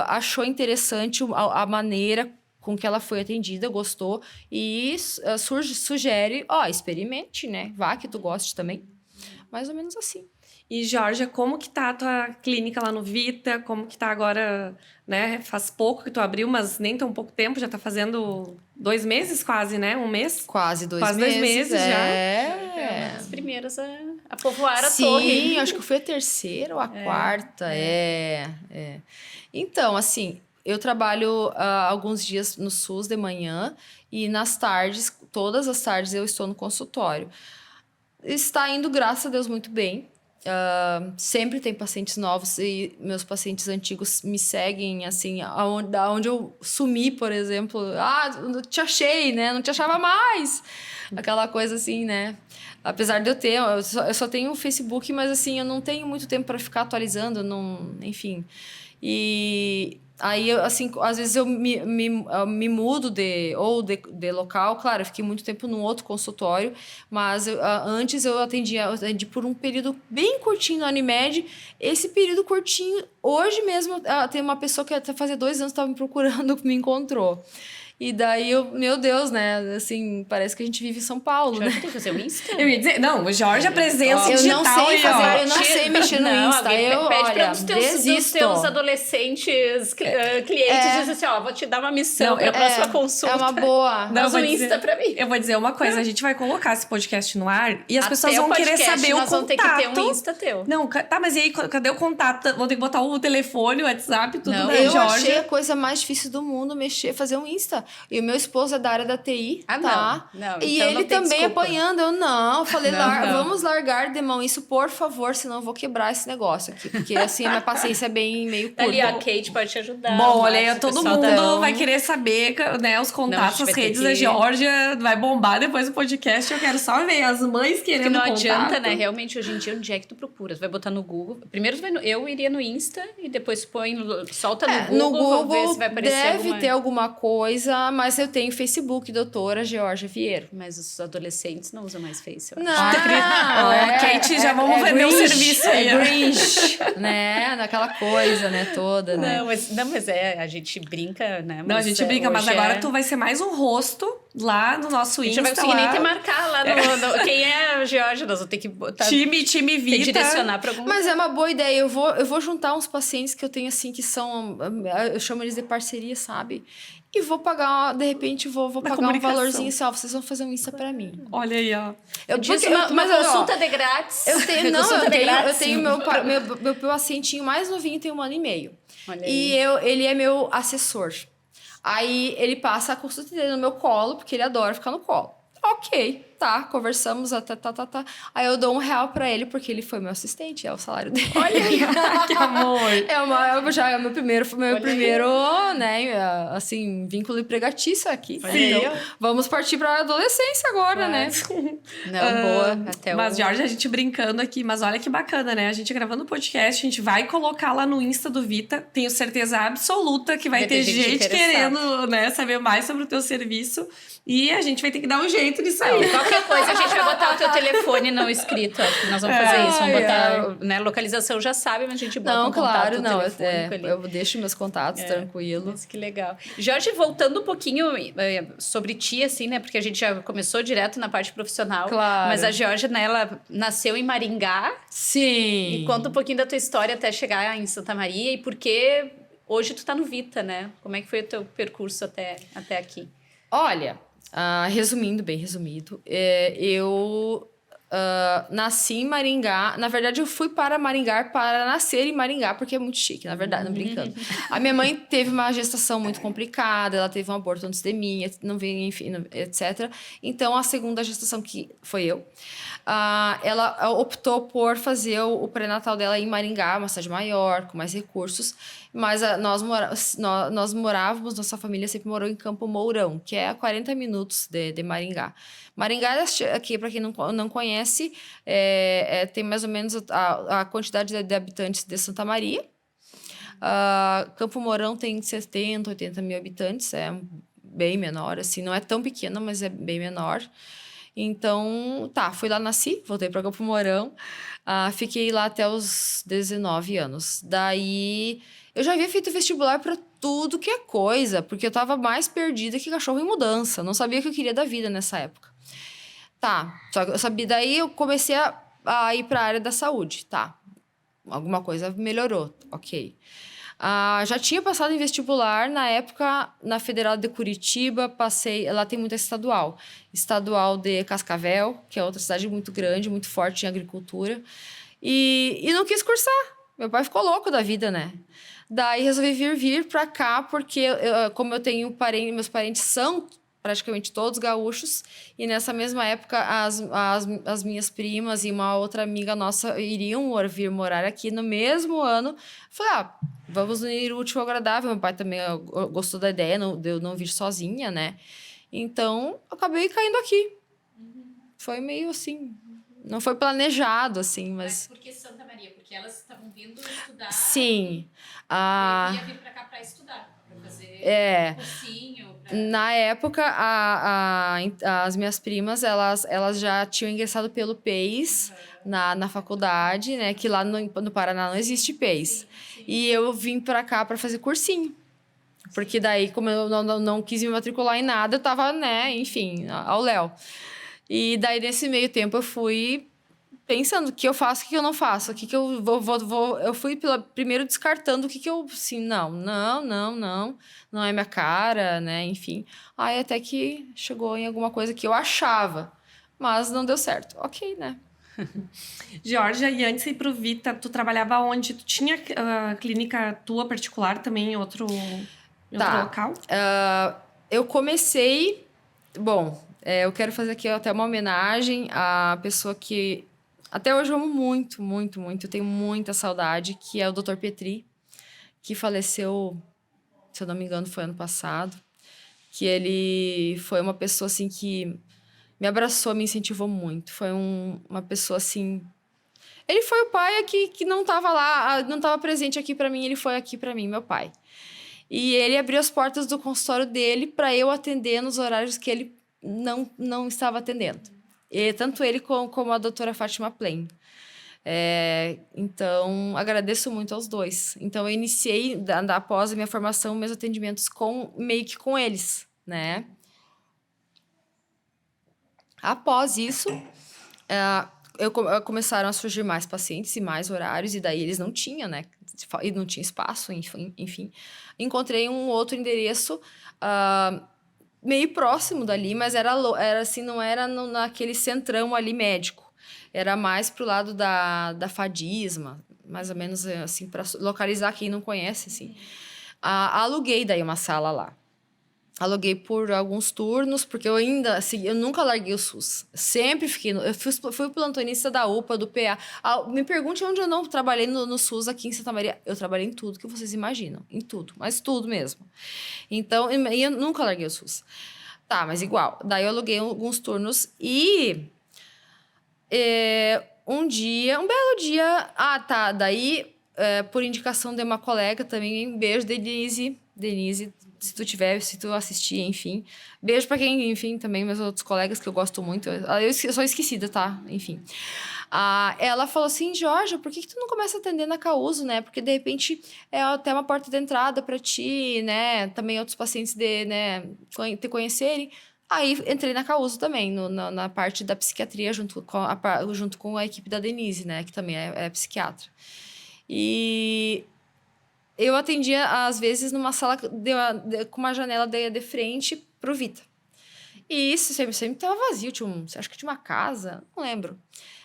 achou interessante a maneira com que ela foi atendida, gostou e sugere, experimente, né? Vá que tu goste também. Mais ou menos assim. E, Georgia, como que tá a tua clínica lá no Vita? Como que tá agora, né? Faz pouco que tu abriu, mas nem tão pouco tempo, já tá fazendo 2 meses quase, né? 1 mês? Quase 2 Quase meses. 2 meses já. É uma das primeiras a povoar a Sim, torre. Sim, acho que foi a terceira ou a quarta. Então, assim, eu trabalho alguns dias no SUS de manhã e nas tardes, todas as tardes eu estou no consultório. Está indo, graças a Deus, muito bem. Sempre tem pacientes novos e meus pacientes antigos me seguem, assim, aonde eu sumi, por exemplo. Não te achei, né? Não te achava mais. Aquela coisa assim, né? Apesar de eu só tenho o Facebook, mas assim, eu não tenho muito tempo para ficar atualizando, enfim. E aí, assim, às vezes eu me mudo de local. Claro, eu fiquei muito tempo num outro consultório, mas antes eu atendi por um período bem curtinho no Unimed. Esse período curtinho, hoje mesmo, tem uma pessoa que até fazia 2 anos estava me procurando, que me encontrou. E daí, meu Deus, né? Assim, parece que a gente vive em São Paulo, né? Tem que fazer o Insta. Eu ia dizer, não, o Jorge, a presença Eu digital não sei aí, fazer, eu não sei mexer no Insta. Pede para dos desisto. teus adolescentes clientes, diz assim, vou te dar uma missão para a próxima consulta. É uma boa. Faz um Insta para mim. Eu vou dizer uma coisa, a gente vai colocar esse podcast no ar e as pessoas vão querer saber o contato. Nós vamos ter que ter um Insta teu. Não, tá, mas e aí, cadê o contato? Vou ter que botar o telefone, o WhatsApp, tudo da Eu Jorge. achei a coisa mais difícil do mundo, fazer um Insta. E o meu esposo é da área da TI, tá? Não, e então ele não tem também desculpa. apanhando. Eu falei, vamos largar de mão isso, por favor, senão eu vou quebrar esse negócio aqui. Porque assim, a minha paciência é meio curta. Ali, a Kate pode te ajudar. Bom, olha aí, todo mundo da... vai querer saber, né, os contatos, as redes da Georgia. Vai bombar depois do podcast. Eu quero só ver as mães querendo contato. Porque não adianta, né? Realmente, hoje em dia, onde é que tu procura? Tu vai botar no Google. Primeiro, eu iria no Insta e depois solta no Google. No Google ver se vai aparecer deve ter alguma coisa, mas eu tenho Facebook, doutora Georgia Vieiro. Mas os adolescentes não usam mais Face, eu Não, Kate, já vamos vender o serviço aí. É Grinch, né? Naquela coisa, né? Toda, né? Não, mas a gente brinca, né? Não, a gente brinca, mas agora tu vai ser mais um rosto lá no nosso Insta. A gente vai conseguir nem te marcar lá no quem é a Georgia, nós vamos ter que botar... Time Vita. Direcionar pra algum... Mas é uma boa ideia, eu vou juntar uns pacientes que eu tenho, assim, que são... Eu chamo eles de parceria, sabe? E vou pagar, de repente, vou pagar um valorzinho assim, vocês vão fazer um Insta pra mim. Olha aí, ó. Uma consulta de grátis. Eu tenho meu pacientinho mais novinho, tem 1 ano e meio. Olha e ele é meu assessor. Aí ele passa a consulta dele no meu colo, porque ele adora ficar no colo. Ok, tá, conversamos, tá. Aí eu dou R$1 pra ele, porque ele foi meu assistente, é o salário dele. Olha aí, que amor. É o meu primeiro, né, assim, vínculo empregatício aqui. Sim. Então, vamos partir pra adolescência agora, né? Não, boa. Até Mas, o... Jorge, a gente brincando aqui, mas olha que bacana, né? A gente gravando o podcast, a gente vai colocar lá no Insta do Vita. Tenho certeza absoluta que vai ter gente interessada. querendo, né, saber mais sobre o teu serviço. E a gente vai ter que dar um jeito nisso aí. Qualquer coisa, a gente vai botar o teu telefone não escrito. Acho que nós vamos fazer isso. Vamos botar, né? Localização já sabe, mas a gente bota Não, um claro, contato não. telefônico ali. Eu deixo meus contatos tranquilo. Mas que legal. Jorge, voltando um pouquinho sobre ti, assim, né? Porque a gente já começou direto na parte profissional. Claro. Mas a Georgia, né, ela nasceu em Maringá. Sim. E conta um pouquinho da tua história até chegar em Santa Maria e por que hoje tu tá no Vita, né? Como é que foi o teu percurso até aqui? Olha, resumindo, bem resumido, eu nasci em Maringá. Na verdade, eu fui para Maringá para nascer em Maringá, porque é muito chique, na verdade, não brincando. A minha mãe teve uma gestação muito complicada, ela teve um aborto antes de mim, não veio, enfim, etc. Então, a segunda gestação, que foi eu, ela optou por fazer o pré-natal dela em Maringá, uma cidade maior, com mais recursos. Mas nós morávamos, nossa família sempre morou em Campo Mourão, que é a 40 minutos de Maringá. Maringá, aqui, para quem não conhece, tem mais ou menos a quantidade de habitantes de Santa Maria. Campo Mourão tem 70, 80 mil habitantes, é bem menor, assim, não é tão pequeno, mas é bem menor. Então, fui lá, nasci, voltei para Campo Mourão, fiquei lá até os 19 anos. Daí, eu já havia feito vestibular para tudo que é coisa, porque eu tava mais perdida que cachorro em mudança, não sabia o que eu queria da vida nessa época. Só que eu sabia, daí eu comecei a ir para a área da saúde, alguma coisa melhorou, ok. Já tinha passado em vestibular, na época, na Federal de Curitiba, passei... Lá tem muita estadual. Estadual de Cascavel, que é outra cidade muito grande, muito forte em agricultura. E não quis cursar. Meu pai ficou louco da vida, né? Daí resolvi vir pra cá, porque como eu tenho meus parentes são praticamente todos gaúchos, e nessa mesma época as minhas primas e uma outra amiga nossa iriam vir morar aqui no mesmo ano. Falei, vamos unir o útil ao agradável. Meu pai também gostou da ideia de eu não vir sozinha, né? Então, acabei caindo aqui. Foi meio assim... Não foi planejado, assim, mas... Por que Santa Maria? Porque elas estavam vindo estudar... Sim. Eu ia vir pra cá pra estudar, pra fazer cursinho... Na época, as minhas primas, elas já tinham ingressado pelo PEIS na faculdade, né? Que lá no Paraná não existe PEIS. Sim. E eu vim pra cá pra fazer cursinho. Porque daí, como eu não quis me matricular em nada, eu tava, né, enfim, ao léu. E daí, nesse meio tempo, eu fui pensando o que eu faço, o que eu não faço, o que eu vou... Eu fui primeiro descartando o que eu... Assim, não é minha cara, né? Enfim. Aí até que chegou em alguma coisa que eu achava, mas não deu certo. Ok, né? Georgia, e antes de ir pro Vita, tu trabalhava onde? Tu tinha clínica tua particular também em outro local? Eu comecei... Bom, eu quero fazer aqui até uma homenagem à pessoa que... Até hoje eu amo muito, muito, muito. Eu tenho muita saudade, que é o Dr. Petri, que faleceu, se eu não me engano, foi ano passado. Que ele foi uma pessoa, assim, que me abraçou, me incentivou muito. Foi uma pessoa, assim... Ele foi o pai que não estava lá, não estava presente aqui para mim, ele foi aqui para mim, meu pai. E ele abriu as portas do consultório dele para eu atender nos horários que ele não estava atendendo. E tanto ele como a doutora Fátima Plain. Então, agradeço muito aos dois. Então, eu iniciei, após a minha formação, meus atendimentos meio que com eles, né? Após isso, começaram a surgir mais pacientes e mais horários, e daí eles não tinham, né? E não tinha espaço, enfim. Encontrei um outro endereço... meio próximo dali, mas era assim, não era naquele centrão ali médico. Era mais pro lado da Fadisma, mais ou menos assim, para localizar quem não conhece, assim. Aluguei daí uma sala lá. Aluguei por alguns turnos, porque eu ainda, assim, eu nunca larguei o SUS. Sempre fiquei... Eu fui plantonista da UPA, do PA. Me pergunte onde eu não trabalhei no SUS aqui em Santa Maria. Eu trabalhei em tudo que vocês imaginam. Em tudo. Mas tudo mesmo. Então, eu nunca larguei o SUS. Tá, mas igual. Daí eu aluguei alguns turnos e... um belo dia... Ah, tá. Daí, por indicação de uma colega também, um beijo, Denise. Denise, se tu assistir, enfim. Beijo pra quem, enfim, também, meus outros colegas que eu gosto muito. Eu sou esquecida, tá? Enfim. Ela falou assim, Georgia, por que tu não começa a atender na Causo, né? Porque, de repente, é até uma porta de entrada pra ti, né? Também outros pacientes te conhecerem. Aí, entrei na Causo também, na parte da psiquiatria, junto com a equipe da Denise, né? Que também é psiquiatra. E... eu atendia, às vezes, numa sala com uma janela de frente pro Vita. E isso sempre estava vazio. Acho que tinha uma casa, não lembro.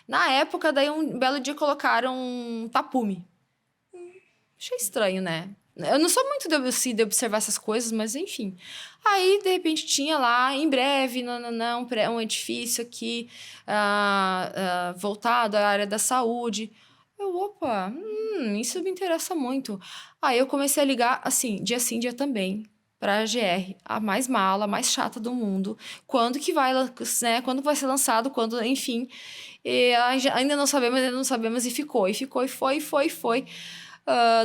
Na época, daí um belo dia colocaram um tapume. Achei estranho, né? Eu não sou muito de observar essas coisas, mas enfim. Aí, de repente, tinha lá, em breve, um edifício aqui voltado à área da saúde. Opa, isso me interessa muito. Aí eu comecei a ligar, assim, dia sim, dia também, para a GR, a mais mala, a mais chata do mundo. Quando que vai, né? Quando vai ser lançado, quando, enfim. E ainda não sabemos, e ficou, e foi.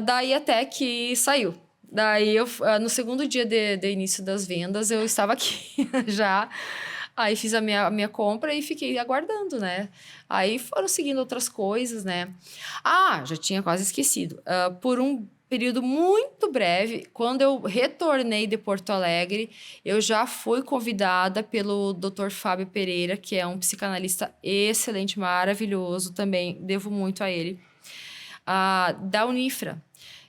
Daí até que saiu. Daí, no segundo dia de início das vendas, eu estava aqui já. Aí fiz a minha compra e fiquei aguardando, né? Aí foram seguindo outras coisas, né? Já tinha quase esquecido. Por um período muito breve, quando eu retornei de Porto Alegre, eu já fui convidada pelo Dr. Fábio Pereira, que é um psicanalista excelente, maravilhoso também, devo muito a ele, da Unifra.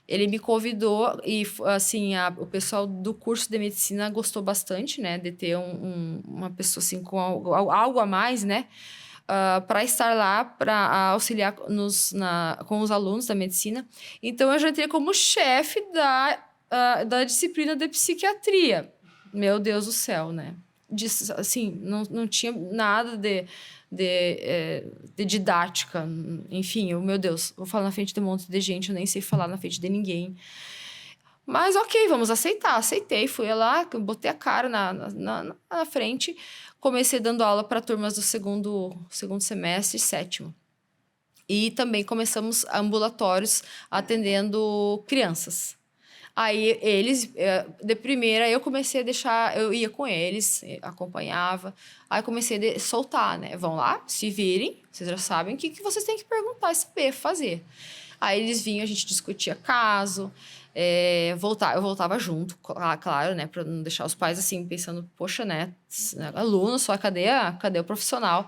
Ele me convidou e, assim, o pessoal do curso de medicina gostou bastante, né? De ter uma pessoa, assim, com algo a mais, né? Para estar lá, para auxiliar com os alunos da medicina. Então, eu já entrei como chefe da disciplina de psiquiatria. Meu Deus do céu, né? Assim, não tinha nada de didática, enfim, meu Deus, vou falar na frente de um monte de gente, eu nem sei falar na frente de ninguém. Mas ok, vamos aceitar. Aceitei, fui lá, botei a cara na frente, comecei dando aula para turmas do segundo semestre, sétimo. E também começamos ambulatórios atendendo crianças. Aí eles, de primeira, eu comecei a deixar, eu ia com eles, acompanhava. Aí comecei a soltar, né? Vão lá, se virem, vocês já sabem o que vocês têm que perguntar, saber, fazer. Aí eles vinham, a gente discutia caso, eu voltava junto, claro, né? Para não deixar os pais assim, pensando, poxa, né? Aluno, só cadê o profissional?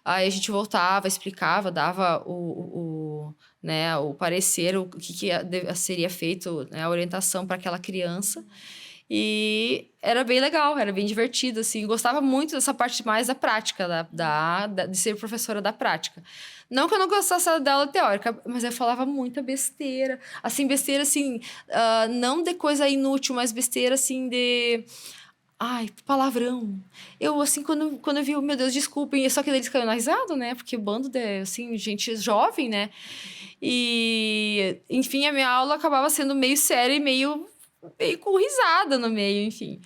Aí a gente voltava, explicava, dava o parecer, o que seria feito, né, a orientação para aquela criança. E era bem legal, era bem divertido, assim. Gostava muito dessa parte mais da prática, de ser professora da prática. Não que eu não gostasse da aula teórica, mas eu falava muita besteira. Assim, besteira, assim, não de coisa inútil, mas besteira, assim, de... Ai, palavrão. Eu, assim, quando eu vi, meu Deus, desculpem, só que eles caíram na risada, né? Porque o bando de, assim, gente jovem, né? E, enfim, a minha aula acabava sendo meio séria e meio com risada no meio, enfim.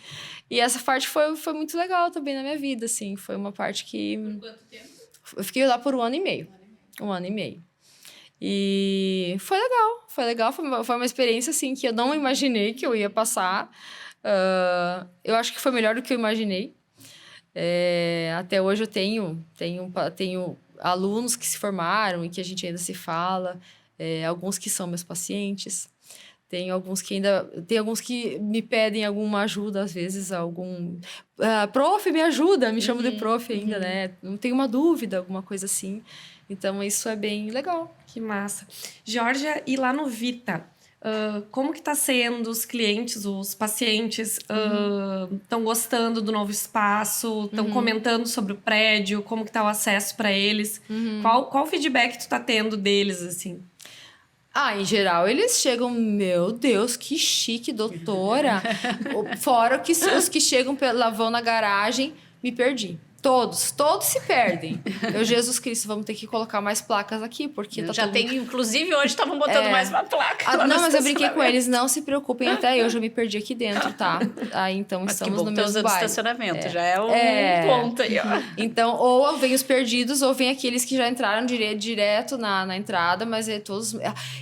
E essa parte foi muito legal também na minha vida, assim. Foi uma parte que... Por quanto tempo? Eu fiquei lá por 1 ano e meio. 1 ano e meio. E foi legal. Foi uma experiência, assim, que eu não imaginei que eu ia passar. Eu acho que foi melhor do que eu imaginei. Até hoje eu tenho alunos que se formaram e que a gente ainda se fala, alguns que são meus pacientes, tem alguns que me pedem alguma ajuda, às vezes prof, me ajuda, me chamo de prof ainda, né? Não tenho uma dúvida, alguma coisa assim. Então, isso é bem legal. Que massa. Georgia, e lá no Vita, como que tá sendo os clientes, os pacientes? Estão gostando do novo espaço? Estão comentando sobre o prédio? Como que tá o acesso para eles? Qual o feedback tu tá tendo deles, assim? Em geral, eles chegam, meu Deus, que chique, doutora. Fora que os que chegam, vão na garagem, me perdi. Todos se perdem. Jesus Cristo, vamos ter que colocar mais placas aqui, porque tá Já tem, inclusive, hoje estavam botando mais uma placa. Não, mas eu brinquei com eles, não se preocupem, até eu já me perdi aqui dentro, tá? Então, mas estamos que bom, no mesmo bairro. Estacionamento, já é um ponto aí, ó. Então, ou vem os perdidos, ou vem aqueles que já entraram direto na entrada, mas todos...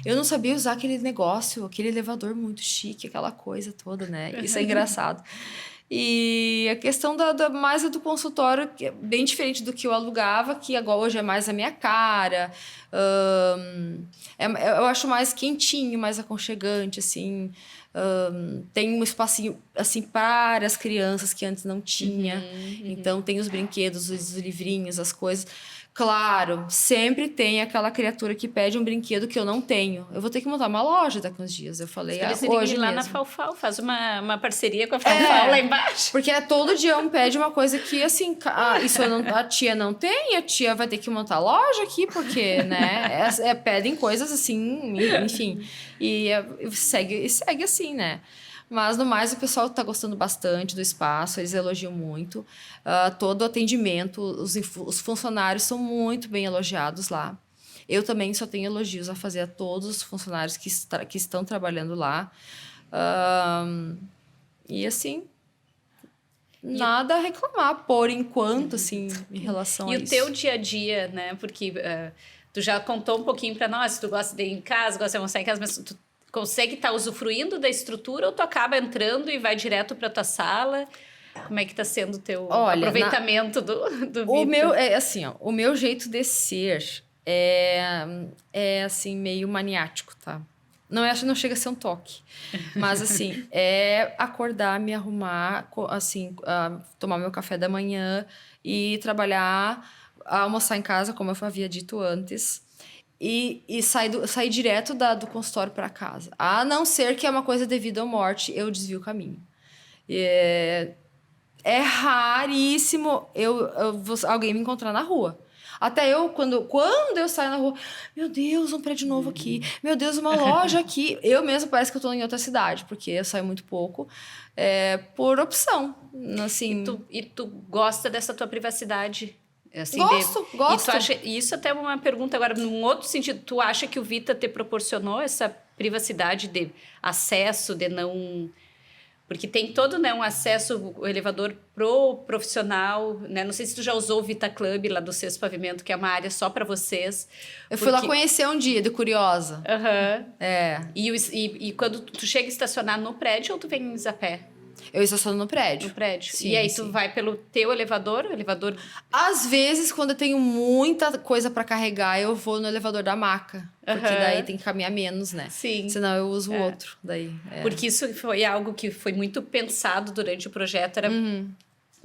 Eu não sabia usar aquele negócio, aquele elevador muito chique, aquela coisa toda, né? Isso é engraçado. E a questão mais do consultório, que é bem diferente do que eu alugava, que agora hoje é mais a minha cara. Eu acho mais quentinho, mais aconchegante, assim. Tem um espacinho, assim, para as crianças que antes não tinha. Então, tem os brinquedos, os livrinhos, as coisas. Claro, sempre tem aquela criatura que pede um brinquedo que eu não tenho. Eu vou ter que montar uma loja daqui uns dias. Eu falei, hoje lá mesmo. na Faufau, faz uma parceria com a Faufau lá embaixo. Porque todo dia um pede uma coisa que, assim, a tia não tem, a tia vai ter que montar loja aqui, porque, né, pedem coisas assim, enfim. E segue assim, né? Mas, no mais, o pessoal está gostando bastante do espaço, eles elogiam muito. Todo o atendimento, os funcionários são muito bem elogiados lá. Eu também só tenho elogios a fazer a todos os funcionários que estão trabalhando lá. E, assim, nada a reclamar, por enquanto, assim, em relação a isso. E o teu dia a dia, né? Porque tu já contou um pouquinho para nós, tu gosta de ir em casa, gosta de almoçar em casa, mas tu consegue estar usufruindo da estrutura ou tu acaba entrando e vai direto para tua sala? Como é que tá sendo o teu aproveitamento do o meu assim, ó, o meu jeito de ser é assim meio maniático, tá? Não chega a ser um toque, mas assim é acordar, me arrumar, assim, tomar meu café da manhã e trabalhar, almoçar em casa, como eu havia dito antes. E sair direto do consultório para casa. A não ser que é uma coisa devido à morte, eu desvio o caminho. É raríssimo alguém me encontrar na rua. Até eu, quando eu saio na rua, meu Deus, um prédio novo aqui. Meu Deus, uma loja aqui. Eu mesmo parece que eu tô em outra cidade, porque eu saio muito pouco. Por opção, assim... E tu gosta dessa tua privacidade? Assim, gosto. E tu acha, isso até é uma pergunta agora, num outro sentido, tu acha que o Vita te proporcionou essa privacidade de acesso, de não... Porque tem todo, né, um acesso, o elevador pro profissional, né? Não sei se tu já usou o Vita Club lá do Sexto Pavimento, que é uma área só para vocês. Eu fui lá conhecer um dia, de curiosa. E quando tu chega a estacionar no prédio ou tu vem a pé? Eu estaciono no prédio. No prédio. Sim, e aí tu vai pelo teu elevador? Às vezes, quando eu tenho muita coisa para carregar, eu vou no elevador da maca. Porque daí tem que caminhar menos, né? Sim. Senão eu uso o outro. Daí, Porque isso foi algo que foi muito pensado durante o projeto.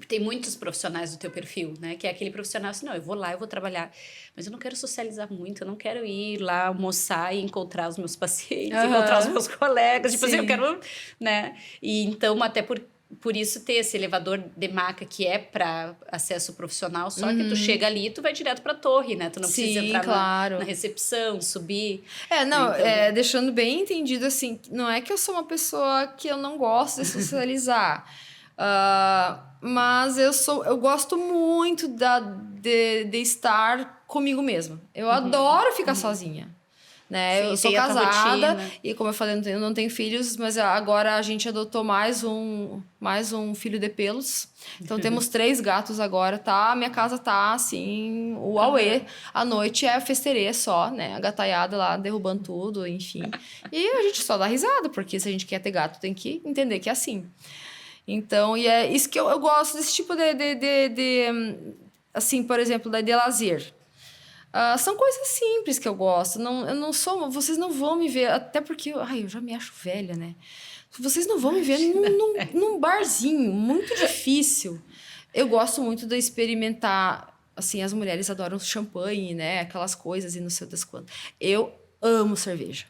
Tem muitos profissionais do teu perfil, né? Que é aquele profissional assim, não, eu vou lá, eu vou trabalhar. Mas eu não quero socializar muito, eu não quero ir lá almoçar e encontrar os meus pacientes, encontrar os meus colegas. Tipo assim, eu quero, né? E então, até por isso ter esse elevador de maca que é para acesso profissional, só que tu chega ali e tu vai direto para a torre, né? Tu não precisa entrar na recepção, subir. Deixando bem entendido assim, não é que eu sou uma pessoa que eu não gosto de socializar. Mas eu gosto muito de estar comigo mesma. Eu adoro ficar sozinha. Né? Sim, eu sou casada e, como eu falei, eu não tenho filhos, mas agora a gente adotou mais um filho de pelos. Então temos 3 gatos agora, tá? Minha casa tá assim, o auê. À noite é festerê só, né? A gataiada lá derrubando tudo, enfim. E a gente só dá risada, porque se a gente quer ter gato, tem que entender que é assim. Então, e é isso que eu gosto desse tipo de assim, por exemplo, de lazer. São coisas simples que eu gosto. Eu não sou... Vocês não vão me ver... Até porque... eu já me acho velha, né? Vocês não vão me ver num barzinho. Muito difícil. Eu gosto muito de experimentar... Assim, as mulheres adoram champanhe, né? Aquelas coisas e não sei das quantas. Eu amo cerveja.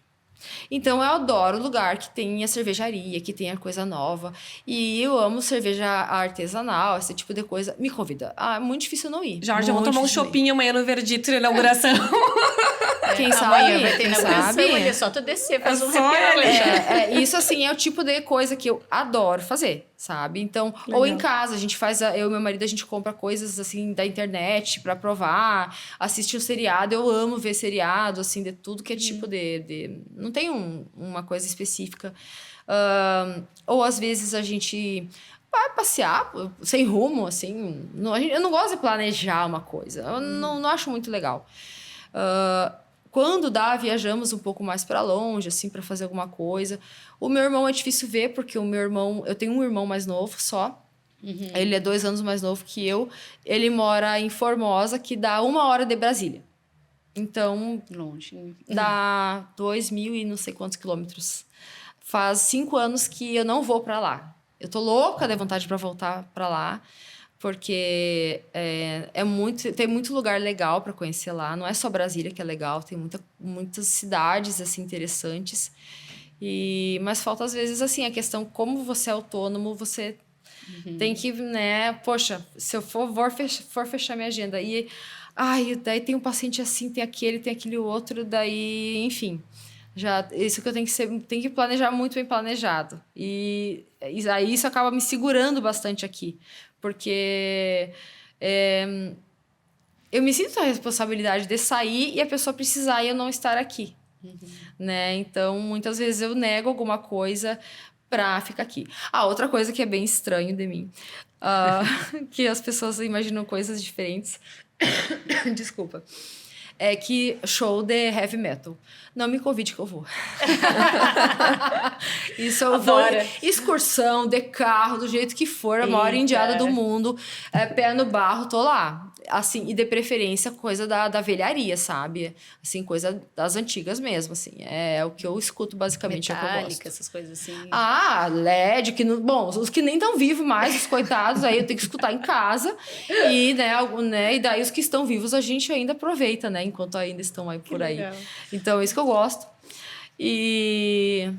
Então, eu adoro lugar que tenha cervejaria, que tenha coisa nova. E eu amo cerveja artesanal, esse tipo de coisa. Me convida. É muito difícil não ir. Jorge, eu vou tomar um chopinho amanhã no Verdito na inauguração. quem amanhã sabe, vai ter quem inauguração, sabe. olha, só tu descer, faz um só happy hour. ele. Isso, assim, é o tipo de coisa que eu adoro fazer, sabe? Então, ou em Legal. casa, a gente faz... Eu e meu marido, a gente compra coisas, assim, da internet pra provar, assistir o seriado. Eu amo ver seriado, assim, de tudo que é tipo de... Não tem uma coisa específica. Ou, às vezes, a gente vai passear sem rumo, assim. Eu não gosto de planejar uma coisa. Eu não acho muito legal. Quando dá, viajamos um pouco mais para longe, assim, para fazer alguma coisa. O meu irmão é difícil ver, porque o meu irmão... Eu tenho um irmão mais novo só. Ele é 2 anos mais novo que eu. Ele mora em Formosa, que dá 1 hora de Brasília. Então, Longe. dá 2.000 e não sei quantos quilômetros. Faz 5 anos que eu não vou para lá. Eu tô louca de vontade para voltar para lá. Porque tem muito lugar legal para conhecer lá. Não é só Brasília que é legal, tem muitas cidades assim interessantes. Mas falta às vezes assim a questão como você é autônomo, você tem que, né? Poxa, se eu for fechar minha agenda daí tem um paciente assim, tem aquele outro, daí, enfim. Isso que eu tenho que planejar muito bem planejado. E aí isso acaba me segurando bastante aqui. Porque eu me sinto a responsabilidade de sair e a pessoa precisar e eu não estar aqui. Né? Então, muitas vezes eu nego alguma coisa pra ficar aqui. Outra coisa que é bem estranho de mim. Que as pessoas imaginam coisas diferentes. Desculpa. É que show de heavy metal. Não me convide que eu vou. Isso eu Adora. vou. Excursão, de carro, do jeito que for, a maior Eita. indiada do mundo. Pé no barro, tô lá. Assim, e de preferência, coisa da velharia, sabe? Assim, coisa das antigas mesmo, assim. É o que eu escuto, basicamente, é o que eu Metálica, gosto. essas coisas assim. LED, bom, os que nem estão vivos mais, os coitados, aí eu tenho que escutar em casa. E, e daí os que estão vivos a gente ainda aproveita, né? Enquanto ainda estão aí por aí. Legal. Então, é isso que eu gosto. E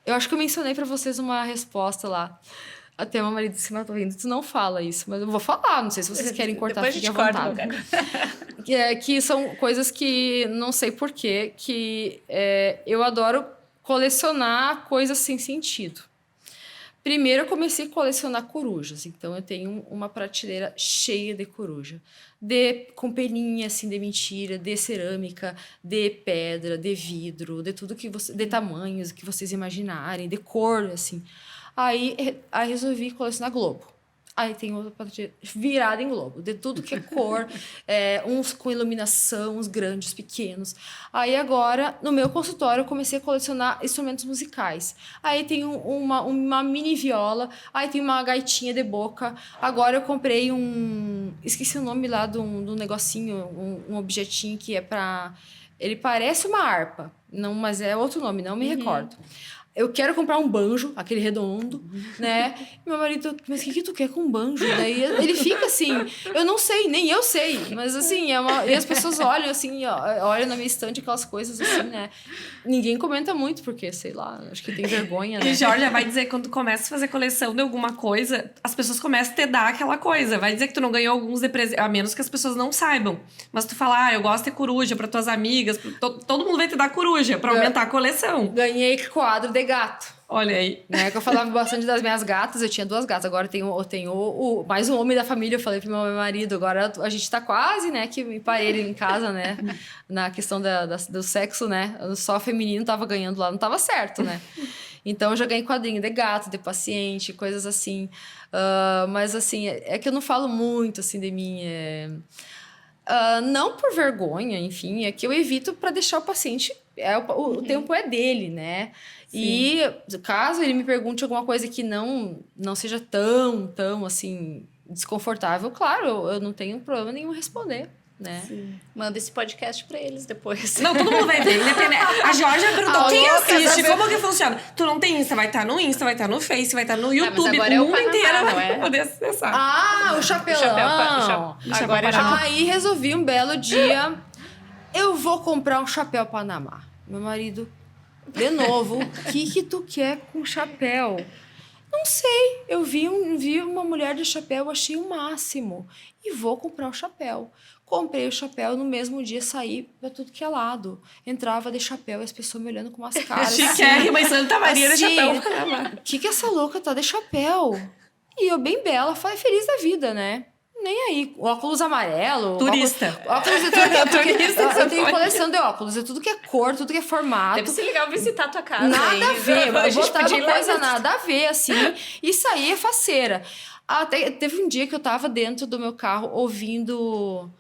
eu acho que eu mencionei pra vocês uma resposta lá. Até meu marido se matou rindo. Tu não fala isso, mas eu vou falar. Não sei se vocês querem cortar, Depois a fiquem à gente corta, vontade. Que são coisas que não sei porquê, eu adoro colecionar coisas sem sentido. Primeiro eu comecei a colecionar corujas, então eu tenho uma prateleira cheia de coruja. Com peninha, assim, de mentira, de cerâmica, de pedra, de vidro, de tudo de tamanhos que vocês imaginarem, de cor, assim. Aí resolvi colecionar globo. Aí tem outra prateleira virada em globo, de tudo que é cor, uns com iluminação, uns grandes, pequenos. Aí agora, no meu consultório, eu comecei a colecionar instrumentos musicais. Aí tem uma mini viola, aí tem uma gaitinha de boca. Agora eu comprei esqueci o nome lá do negocinho, um objetinho que é pra... Ele parece uma harpa, não, mas é outro nome, não me recordo. Eu quero comprar um banjo, aquele redondo, né? E meu marido, mas o que tu quer com um banjo? Daí ele fica assim, eu não sei, nem eu sei. Mas assim, e as pessoas olham assim, olham na minha estante aquelas coisas assim, né? Ninguém comenta muito, porque, sei lá, acho que tem vergonha, né? E Jorge vai dizer que quando tu começa a fazer coleção de alguma coisa, as pessoas começam a te dar aquela coisa. Vai dizer que tu não ganhou alguns de presente, a menos que as pessoas não saibam. Mas tu fala, eu gosto de coruja pra tuas amigas, todo mundo vai te dar coruja pra aumentar a coleção. Ganhei quadro de gato. Olha aí. Né, que eu falava bastante das minhas gatas, eu tinha 2 gatas, agora eu tenho mais um homem da família, eu falei pro meu marido, agora a gente tá quase, né, que parelho em casa, né, na questão do sexo, né, só feminino tava ganhando lá, não tava certo, né. Então eu já ganhei quadrinho de gato, de paciente, coisas assim, mas assim, é que eu não falo muito, assim, de mim, não por vergonha, enfim, é que eu evito para deixar o paciente, o tempo é dele, né. Sim. E caso ele me pergunte alguma coisa que não seja tão assim desconfortável, claro, eu não tenho problema nenhum em responder, né? Sim. Manda esse podcast pra eles depois. Não, todo mundo vai ver, independente. A Georgia perguntou, quem assiste? Como que funciona? Tu não tem Insta, vai estar no Insta, vai estar no Face, vai estar no YouTube, mas agora o mundo inteiro não vai poder acessar. O chapelão! Agora é Aí resolvi um belo dia, eu vou comprar um chapéu Panamá. Meu marido, de novo, o que tu quer com chapéu? Não sei, eu vi uma mulher de chapéu, achei o máximo. E vou comprar o chapéu. Comprei o chapéu, no mesmo dia saí pra tudo que é lado. Entrava de chapéu e as pessoas me olhando com umas caras Chiquérrima em Santa Maria de assim, chapéu. o que essa louca tá de chapéu? E eu bem bela, falei, feliz da vida, né? Nem aí, óculos amarelo. Turista. Óculos de tudo que é Turista que eu tenho você coleção de óculos, é tudo que é cor, tudo que é formato. Deve ser legal visitar a tua casa. Nada a aí, ver, pra gente botar podia uma ir lá coisa visitar. nada a ver, assim. Isso aí é faceira. Até, teve um dia que eu tava dentro do meu carro ouvindo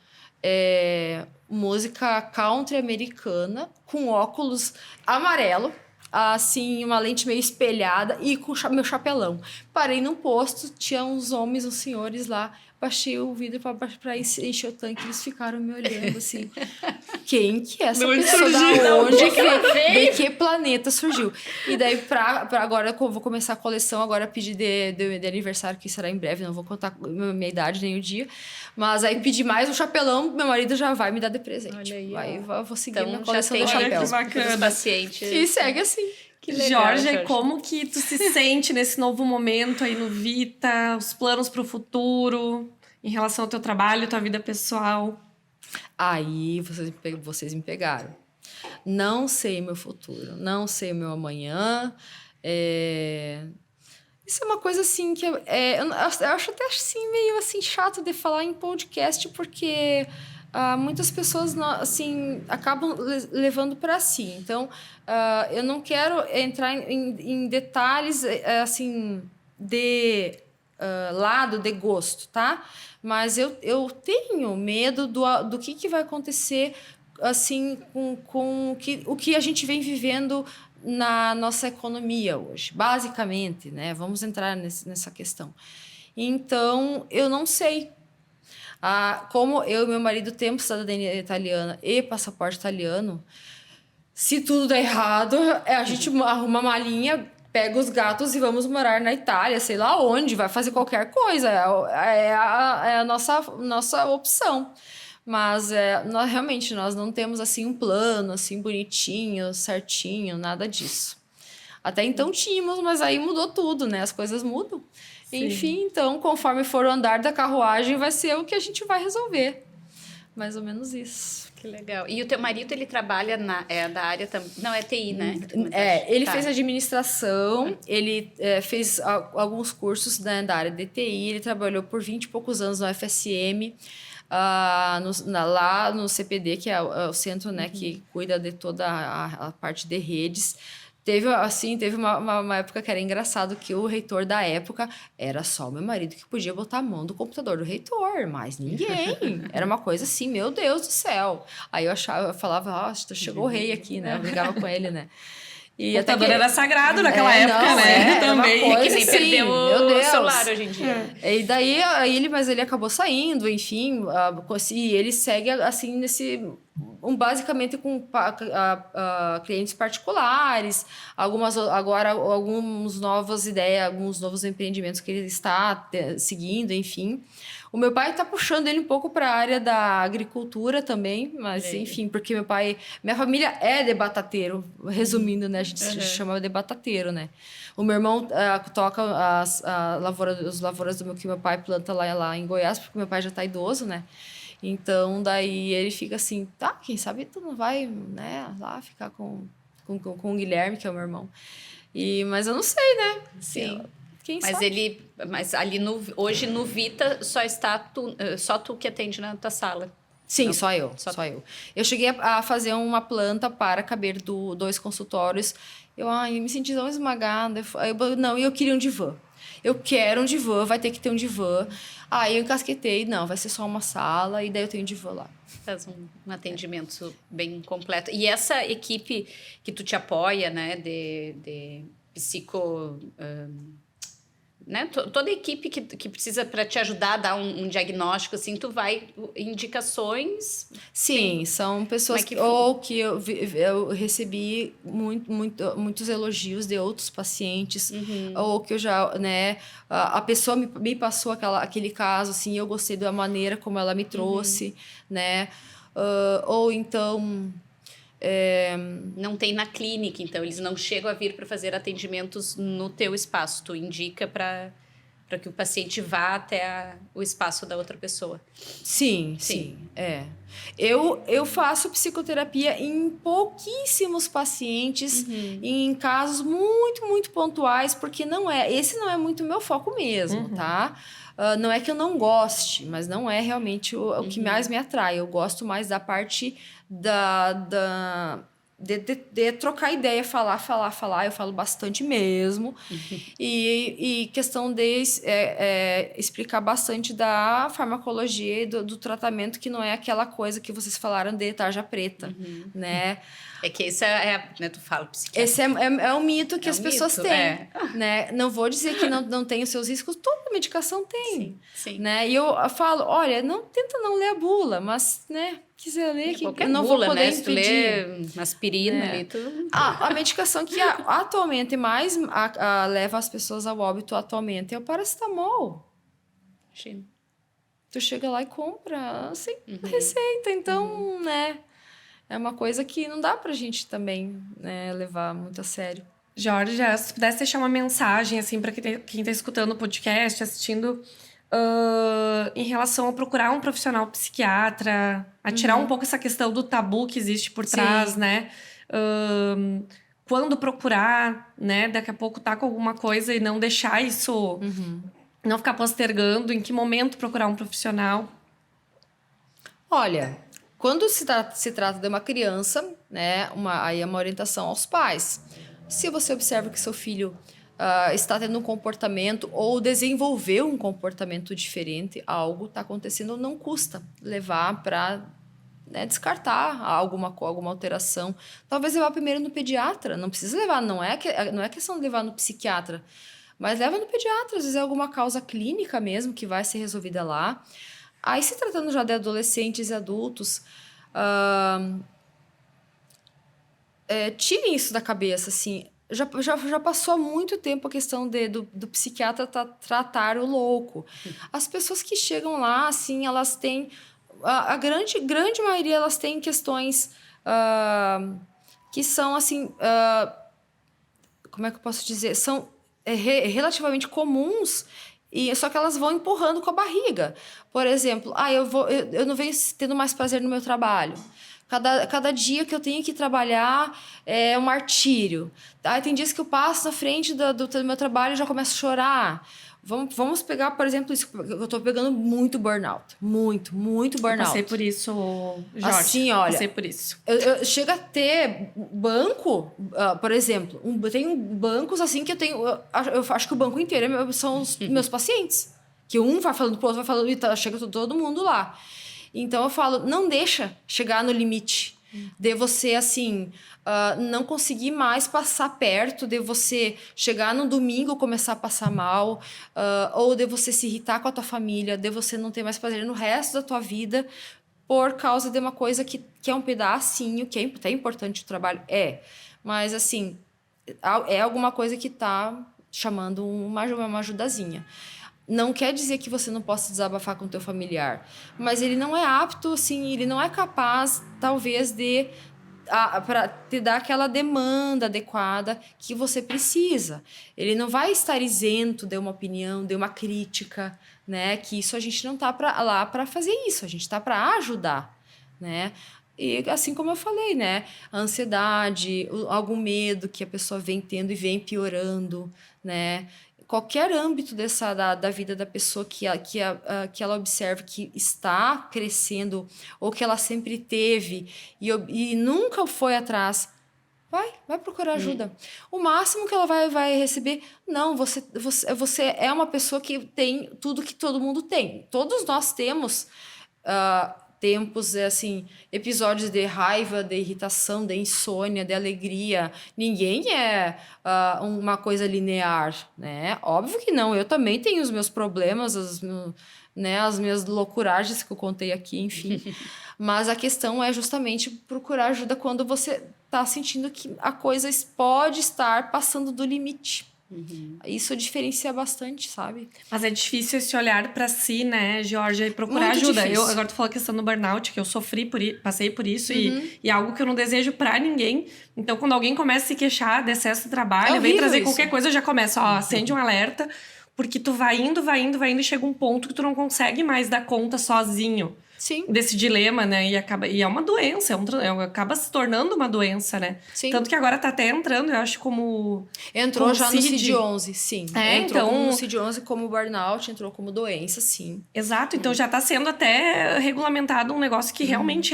música country americana com óculos amarelo, assim, uma lente meio espelhada e com meu chapelão. Parei num posto, tinha uns homens, uns senhores lá, baixei o vidro pra encher o tanque, eles ficaram me olhando assim. Quem que é essa De onde pessoa? surgiu? Da onde que ela veio? de que planeta surgiu? E daí, pra agora, eu vou começar a coleção, agora pedir de aniversário, que será em breve, não vou contar minha idade nem o dia. Mas aí pedir mais um chapelão, meu marido já vai me dar de presente. Olha aí, Eu vou seguir Então, minha já coleção tem de Olha chapéu. que bacana. os pacientes. E segue assim. Que legal, Jorge, Jorge. como que tu se sente nesse novo momento aí no Vita? Os planos para o futuro em relação ao teu trabalho, tua vida pessoal? Aí vocês me pegaram. Não sei meu futuro, não sei o meu amanhã. Isso é uma coisa assim que eu acho até assim meio assim chato de falar em podcast, porque muitas pessoas assim acabam levando para si. Então, eu não quero entrar em detalhes assim de lado de gosto, tá? Mas eu tenho medo do que vai acontecer assim com o que a gente vem vivendo na nossa economia hoje, basicamente, né? Vamos entrar nessa questão. Então, eu não sei. Como eu e meu marido temos cidadania italiana e passaporte italiano, se tudo der errado, a gente arruma uma malinha, pega os gatos e vamos morar na Itália, sei lá onde, vai fazer qualquer coisa. É a nossa opção. Mas realmente nós não temos assim um plano assim bonitinho, certinho, nada disso. Até então tínhamos, mas aí mudou tudo, né? As coisas mudam. Sim. Enfim, então, conforme for o andar da carruagem, vai ser o que a gente vai resolver. Mais ou menos isso. Que legal. E o teu marido, ele trabalha da área também. Não, é TI, né? Ele Tá. fez administração, ele fez alguns cursos da área de TI, ele trabalhou por 20 e poucos anos no FSM, lá no CPD, que é o centro, né, que cuida de toda a parte de redes. Teve uma época que era engraçado que o reitor da época era só o meu marido que podia botar a mão do computador do reitor, mas ninguém. Era uma coisa assim, meu Deus do céu. Aí eu falava, chegou o rei aqui, né? Eu brigava com ele, né? E O até computador era sagrado naquela época, não, né? era uma Também. coisa Que nem assim, perdeu meu o Deus. celular hoje em dia. E daí mas ele acabou saindo, enfim, e ele segue assim basicamente com clientes particulares, algumas novas ideias, alguns novos empreendimentos que ele está seguindo, enfim. O meu pai está puxando ele um pouco para a área da agricultura também, mas enfim, porque minha família é de batateiro, resumindo, né? A gente se chama de batateiro, né? O meu irmão toca as lavouras que meu pai planta lá em Goiás, porque meu pai já está idoso, né? Então, daí ele fica assim, tá, quem sabe tu não vai, né, lá ficar com o Guilherme, que é o meu irmão. Mas eu não sei, né? Sim. Quem Mas sabe? mas ali hoje no Vita só tu que atende na tua sala. Sim, Não, só eu. Eu cheguei a fazer uma planta para caber 2 consultórios. Eu me senti tão esmagada. Eu queria um divã. Eu quero um divã, vai ter que ter um divã. Aí eu encasquetei, não, vai ser só uma sala, e daí eu tenho um divã lá. Faz um atendimento bem completo. E essa equipe que tu te apoia, né, de psico... né? Toda a equipe que precisa para te ajudar a dar um diagnóstico, assim, tu vai indicações. Sim, são pessoas que eu recebi muitos elogios de outros pacientes, ou que eu já, né, a pessoa me passou aquele caso, assim, eu gostei da maneira como ela me trouxe, né, ou então Não tem na clínica, então eles não chegam a vir para fazer atendimentos no teu espaço. Tu indica para que o paciente vá até o espaço da outra pessoa. Sim. Eu faço psicoterapia em pouquíssimos pacientes, em casos muito, muito pontuais, porque esse não é muito meu foco mesmo, tá? Não é que eu não goste, mas não é realmente o que mais me atrai. Eu gosto mais da parte de trocar ideia, falar. Eu falo bastante mesmo. E questão de explicar bastante da farmacologia e do tratamento, que não é aquela coisa que vocês falaram de tarja preta, né? É que esse né, tu fala psiquiatra. Esse é um mito que as pessoas têm, é. né? Não vou dizer que não tem os seus riscos, toda medicação tem, Sim. né? E eu falo, olha, tenta não ler a bula, mas, né, quiser ler, que eu não bula, vou poder né? Se tu impedir. lê aspirina ali, tu... A medicação que atualmente mais leva as pessoas ao óbito atualmente é o paracetamol. Imagina. Tu chega lá e compra sem receita, então, né? É uma coisa que não dá pra gente também, né, levar muito a sério. Jorge, se tu pudesse deixar uma mensagem, assim, para quem tá escutando o podcast, assistindo, em relação a procurar um profissional psiquiatra, a tirar um pouco essa questão do tabu que existe por trás, né? Quando procurar, né? Daqui a pouco tá com alguma coisa e não deixar isso... Não ficar postergando, em que momento procurar um profissional. Olha, quando se trata de uma criança, né, aí é uma orientação aos pais. Se você observa que seu filho está tendo um comportamento ou desenvolveu um comportamento diferente, algo está acontecendo, não custa levar para, né, descartar alguma alteração. Talvez levar primeiro no pediatra, não precisa levar, não é questão de levar no psiquiatra, mas leva no pediatra, às vezes é alguma causa clínica mesmo que vai ser resolvida lá. Aí, se tratando já de adolescentes e adultos, tirem isso da cabeça, assim. Já passou há muito tempo a questão do psiquiatra tratar o louco. As pessoas que chegam lá, assim, elas têm... A grande maioria, elas têm questões que são, assim... como é que eu posso dizer? São relativamente comuns, só que elas vão empurrando com a barriga. Por exemplo, eu não venho tendo mais prazer no meu trabalho. Cada dia que eu tenho que trabalhar é um martírio. Tem dias que eu passo na frente do meu trabalho e já começo a chorar. Vamos pegar, por exemplo, isso. Eu tô pegando muito burnout. Muito burnout. Eu passei por isso, Jorge. Assim, olha... Passei por isso. Eu chego a ter banco, por exemplo. Tem bancos assim que eu tenho... Eu acho que o banco inteiro são os meus pacientes. Que um vai falando pro outro, vai falando... E chega todo mundo lá. Então, eu falo, não deixa chegar no limite de você, assim... não conseguir mais passar perto, de você chegar no domingo e começar a passar mal, ou de você se irritar com a tua família, de você não ter mais prazer no resto da tua vida por causa de uma coisa que é um pedacinho, que é importante o trabalho, mas assim, é alguma coisa que tá chamando uma ajudazinha. Não quer dizer que você não possa desabafar com o teu familiar, mas ele não é apto, assim, ele não é capaz, talvez, para te dar aquela demanda adequada que você precisa. Ele não vai estar isento de uma opinião, de uma crítica, né? Que isso a gente não tá lá para fazer isso, a gente tá para ajudar, né? E assim como eu falei, né? A ansiedade, algum medo que a pessoa vem tendo e vem piorando, né? Qualquer âmbito da vida da pessoa que ela observa que está crescendo ou que ela sempre teve e nunca foi atrás, vai procurar ajuda. O máximo que ela vai receber... Não, você é uma pessoa que tem tudo que todo mundo tem. Todos nós temos... tempos, assim, episódios de raiva, de irritação, de insônia, de alegria. Ninguém é uma coisa linear, né? Óbvio que não. Eu também tenho os meus problemas, as minhas loucuragens que eu contei aqui, enfim. Mas a questão é justamente procurar ajuda quando você está sentindo que a coisa pode estar passando do limite. Isso diferencia bastante, sabe? Mas é difícil esse olhar pra si, né, Georgia, e procurar Muito ajuda. difícil. Agora tu falou a questão do burnout, que eu passei por isso, e é algo que eu não desejo pra ninguém. Então, quando alguém começa a se queixar de excesso de trabalho, vem horrível trazer isso. qualquer coisa, já começa, ó, acende um alerta, porque tu vai indo, e chega um ponto que tu não consegue mais dar conta sozinho. Sim. Desse dilema, né? E é uma doença, acaba se tornando uma doença, né? Sim. Tanto que agora tá até entrando, eu acho, como... Entrou como já no CID. CID-11, sim. É, entrou então- como no CID-11 como burnout, entrou como doença, sim. Exato, então já tá sendo até regulamentado um negócio que realmente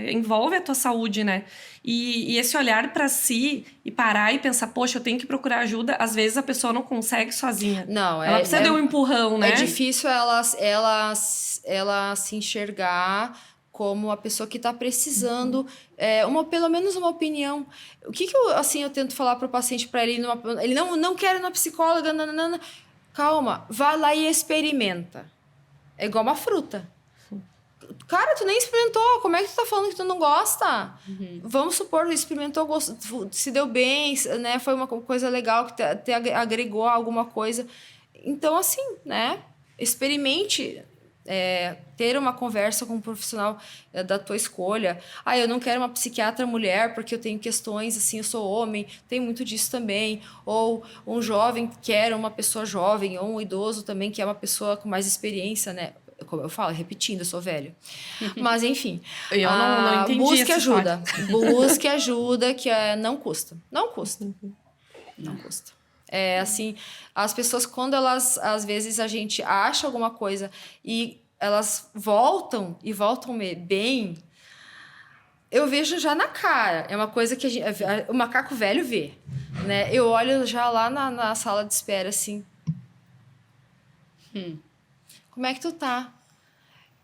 envolve a tua saúde, né? E esse olhar pra si e parar e pensar, poxa, eu tenho que procurar ajuda, às vezes a pessoa não consegue sozinha. Não, Ela precisa de um empurrão, né? É difícil ela se enxergar como a pessoa que está precisando, pelo menos uma opinião. O que eu tento falar para o paciente, para ele, ele não quer ir na psicóloga, nananana. Calma, vai lá e experimenta. É igual uma fruta. Cara, tu nem experimentou, como é que tu tá falando que tu não gosta? Vamos supor, experimentou, se deu bem, né? Foi uma coisa legal, que te agregou alguma coisa. Então, assim, né? Experimente ter uma conversa com um profissional da tua escolha. Eu não quero uma psiquiatra mulher porque eu tenho questões, assim, eu sou homem, tem muito disso também. Ou um jovem quer uma pessoa jovem, ou um idoso também que é uma pessoa com mais experiência, né? Como eu falo, repetindo, eu sou velho. Mas, enfim. Eu não entendi busque essa ajuda. Busque ajuda, que não custa. Não custa. Não custa. Assim, as pessoas, quando elas, às vezes, a gente acha alguma coisa e elas voltam bem, eu vejo já na cara. É uma coisa que o macaco velho vê. Né? Eu olho já lá na sala de espera, assim. Como é que tu tá?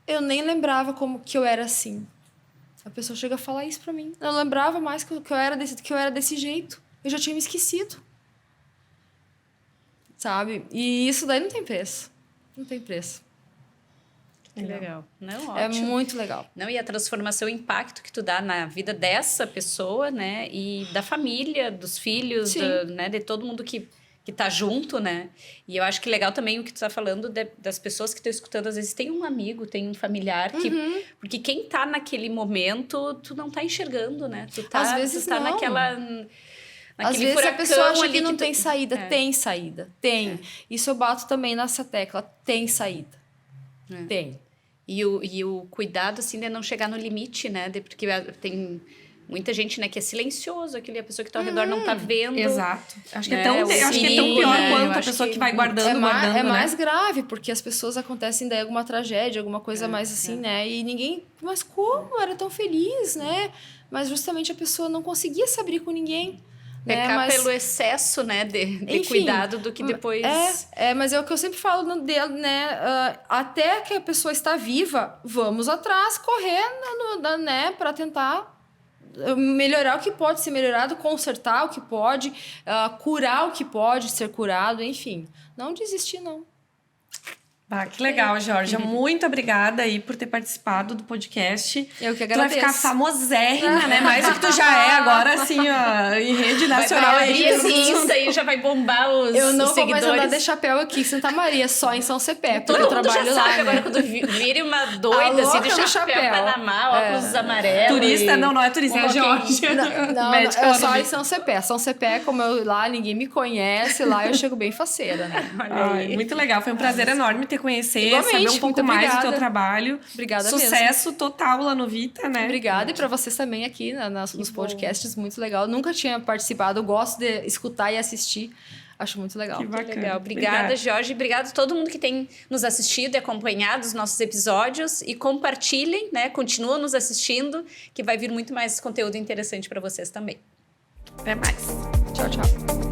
Eu nem lembrava que eu era assim. A pessoa chega a falar isso pra mim. Eu não lembrava mais que eu era desse jeito. Eu já tinha me esquecido. Sabe? E isso daí não tem preço. Não tem preço. Que legal. Não, É ótimo. muito legal. Não, e a transformação, o impacto que tu dá na vida dessa pessoa, né? E da família, dos filhos, né? De todo mundo que tá junto, né? E eu acho que legal também o que tu tá falando das pessoas que estão escutando. Às vezes tem um amigo, tem um familiar que... Porque quem tá naquele momento, tu não tá enxergando, né? Às vezes tu tá não. Às vezes a pessoa acha que não tem saída. Tem saída. Tem. Isso eu bato também nessa tecla. Tem saída. Tem. E o cuidado, assim, de não chegar no limite, né? Porque tem muita gente, né, que é silencioso, a pessoa que tá ao redor não tá vendo. Exato. Acho que é né? tão pior né? quanto a pessoa que vai guardando, É mais grave, porque as pessoas acontecem daí alguma tragédia, alguma coisa mais assim, né? E ninguém... Mas como? Era tão feliz, né? Mas justamente a pessoa não conseguia se abrir com ninguém. Pecar pelo excesso, né, de enfim, cuidado do que depois... Mas é o que eu sempre falo dele, né? Até que a pessoa está viva, vamos atrás, correr, né? Para tentar melhorar o que pode ser melhorado, consertar o que pode, curar o que pode ser curado, enfim. Não desistir, não. Que legal, Georgia. Muito obrigada aí por ter participado do podcast. Eu que agradeço. Tu vai ficar famosérrima, né? Mais do que tu já é agora, assim, ó, em rede nacional. Vai abrir esse Insta aí, já vai bombar os Eu não os vou seguidores. mais andar de chapéu aqui em Santa Maria, só em São Cepé, porque Todo eu mundo trabalho já lá, sabe né? agora, quando vire uma doida, assim, de chapéu, Panamá, óculos amarelos. Turista, não é turista, é Georgia. Não, é só em São Cepé. São Cepé, como eu lá, ninguém me conhece, lá eu chego bem faceira, né? Olha aí. Muito legal, foi um prazer enorme te conhecer, Igualmente, saber um pouco muito mais do obrigada. teu trabalho. Obrigada Sucesso total lá no Vita, né? Obrigada, e para vocês também aqui nos podcasts, muito legal. Nunca tinha participado, eu gosto de escutar e assistir. Acho muito legal. Que bacana. Legal. Obrigada, Jorge. Obrigada a todo mundo que tem nos assistido e acompanhado os nossos episódios. E compartilhem, né? Continuam nos assistindo, que vai vir muito mais conteúdo interessante para vocês também. Até mais. Tchau, tchau.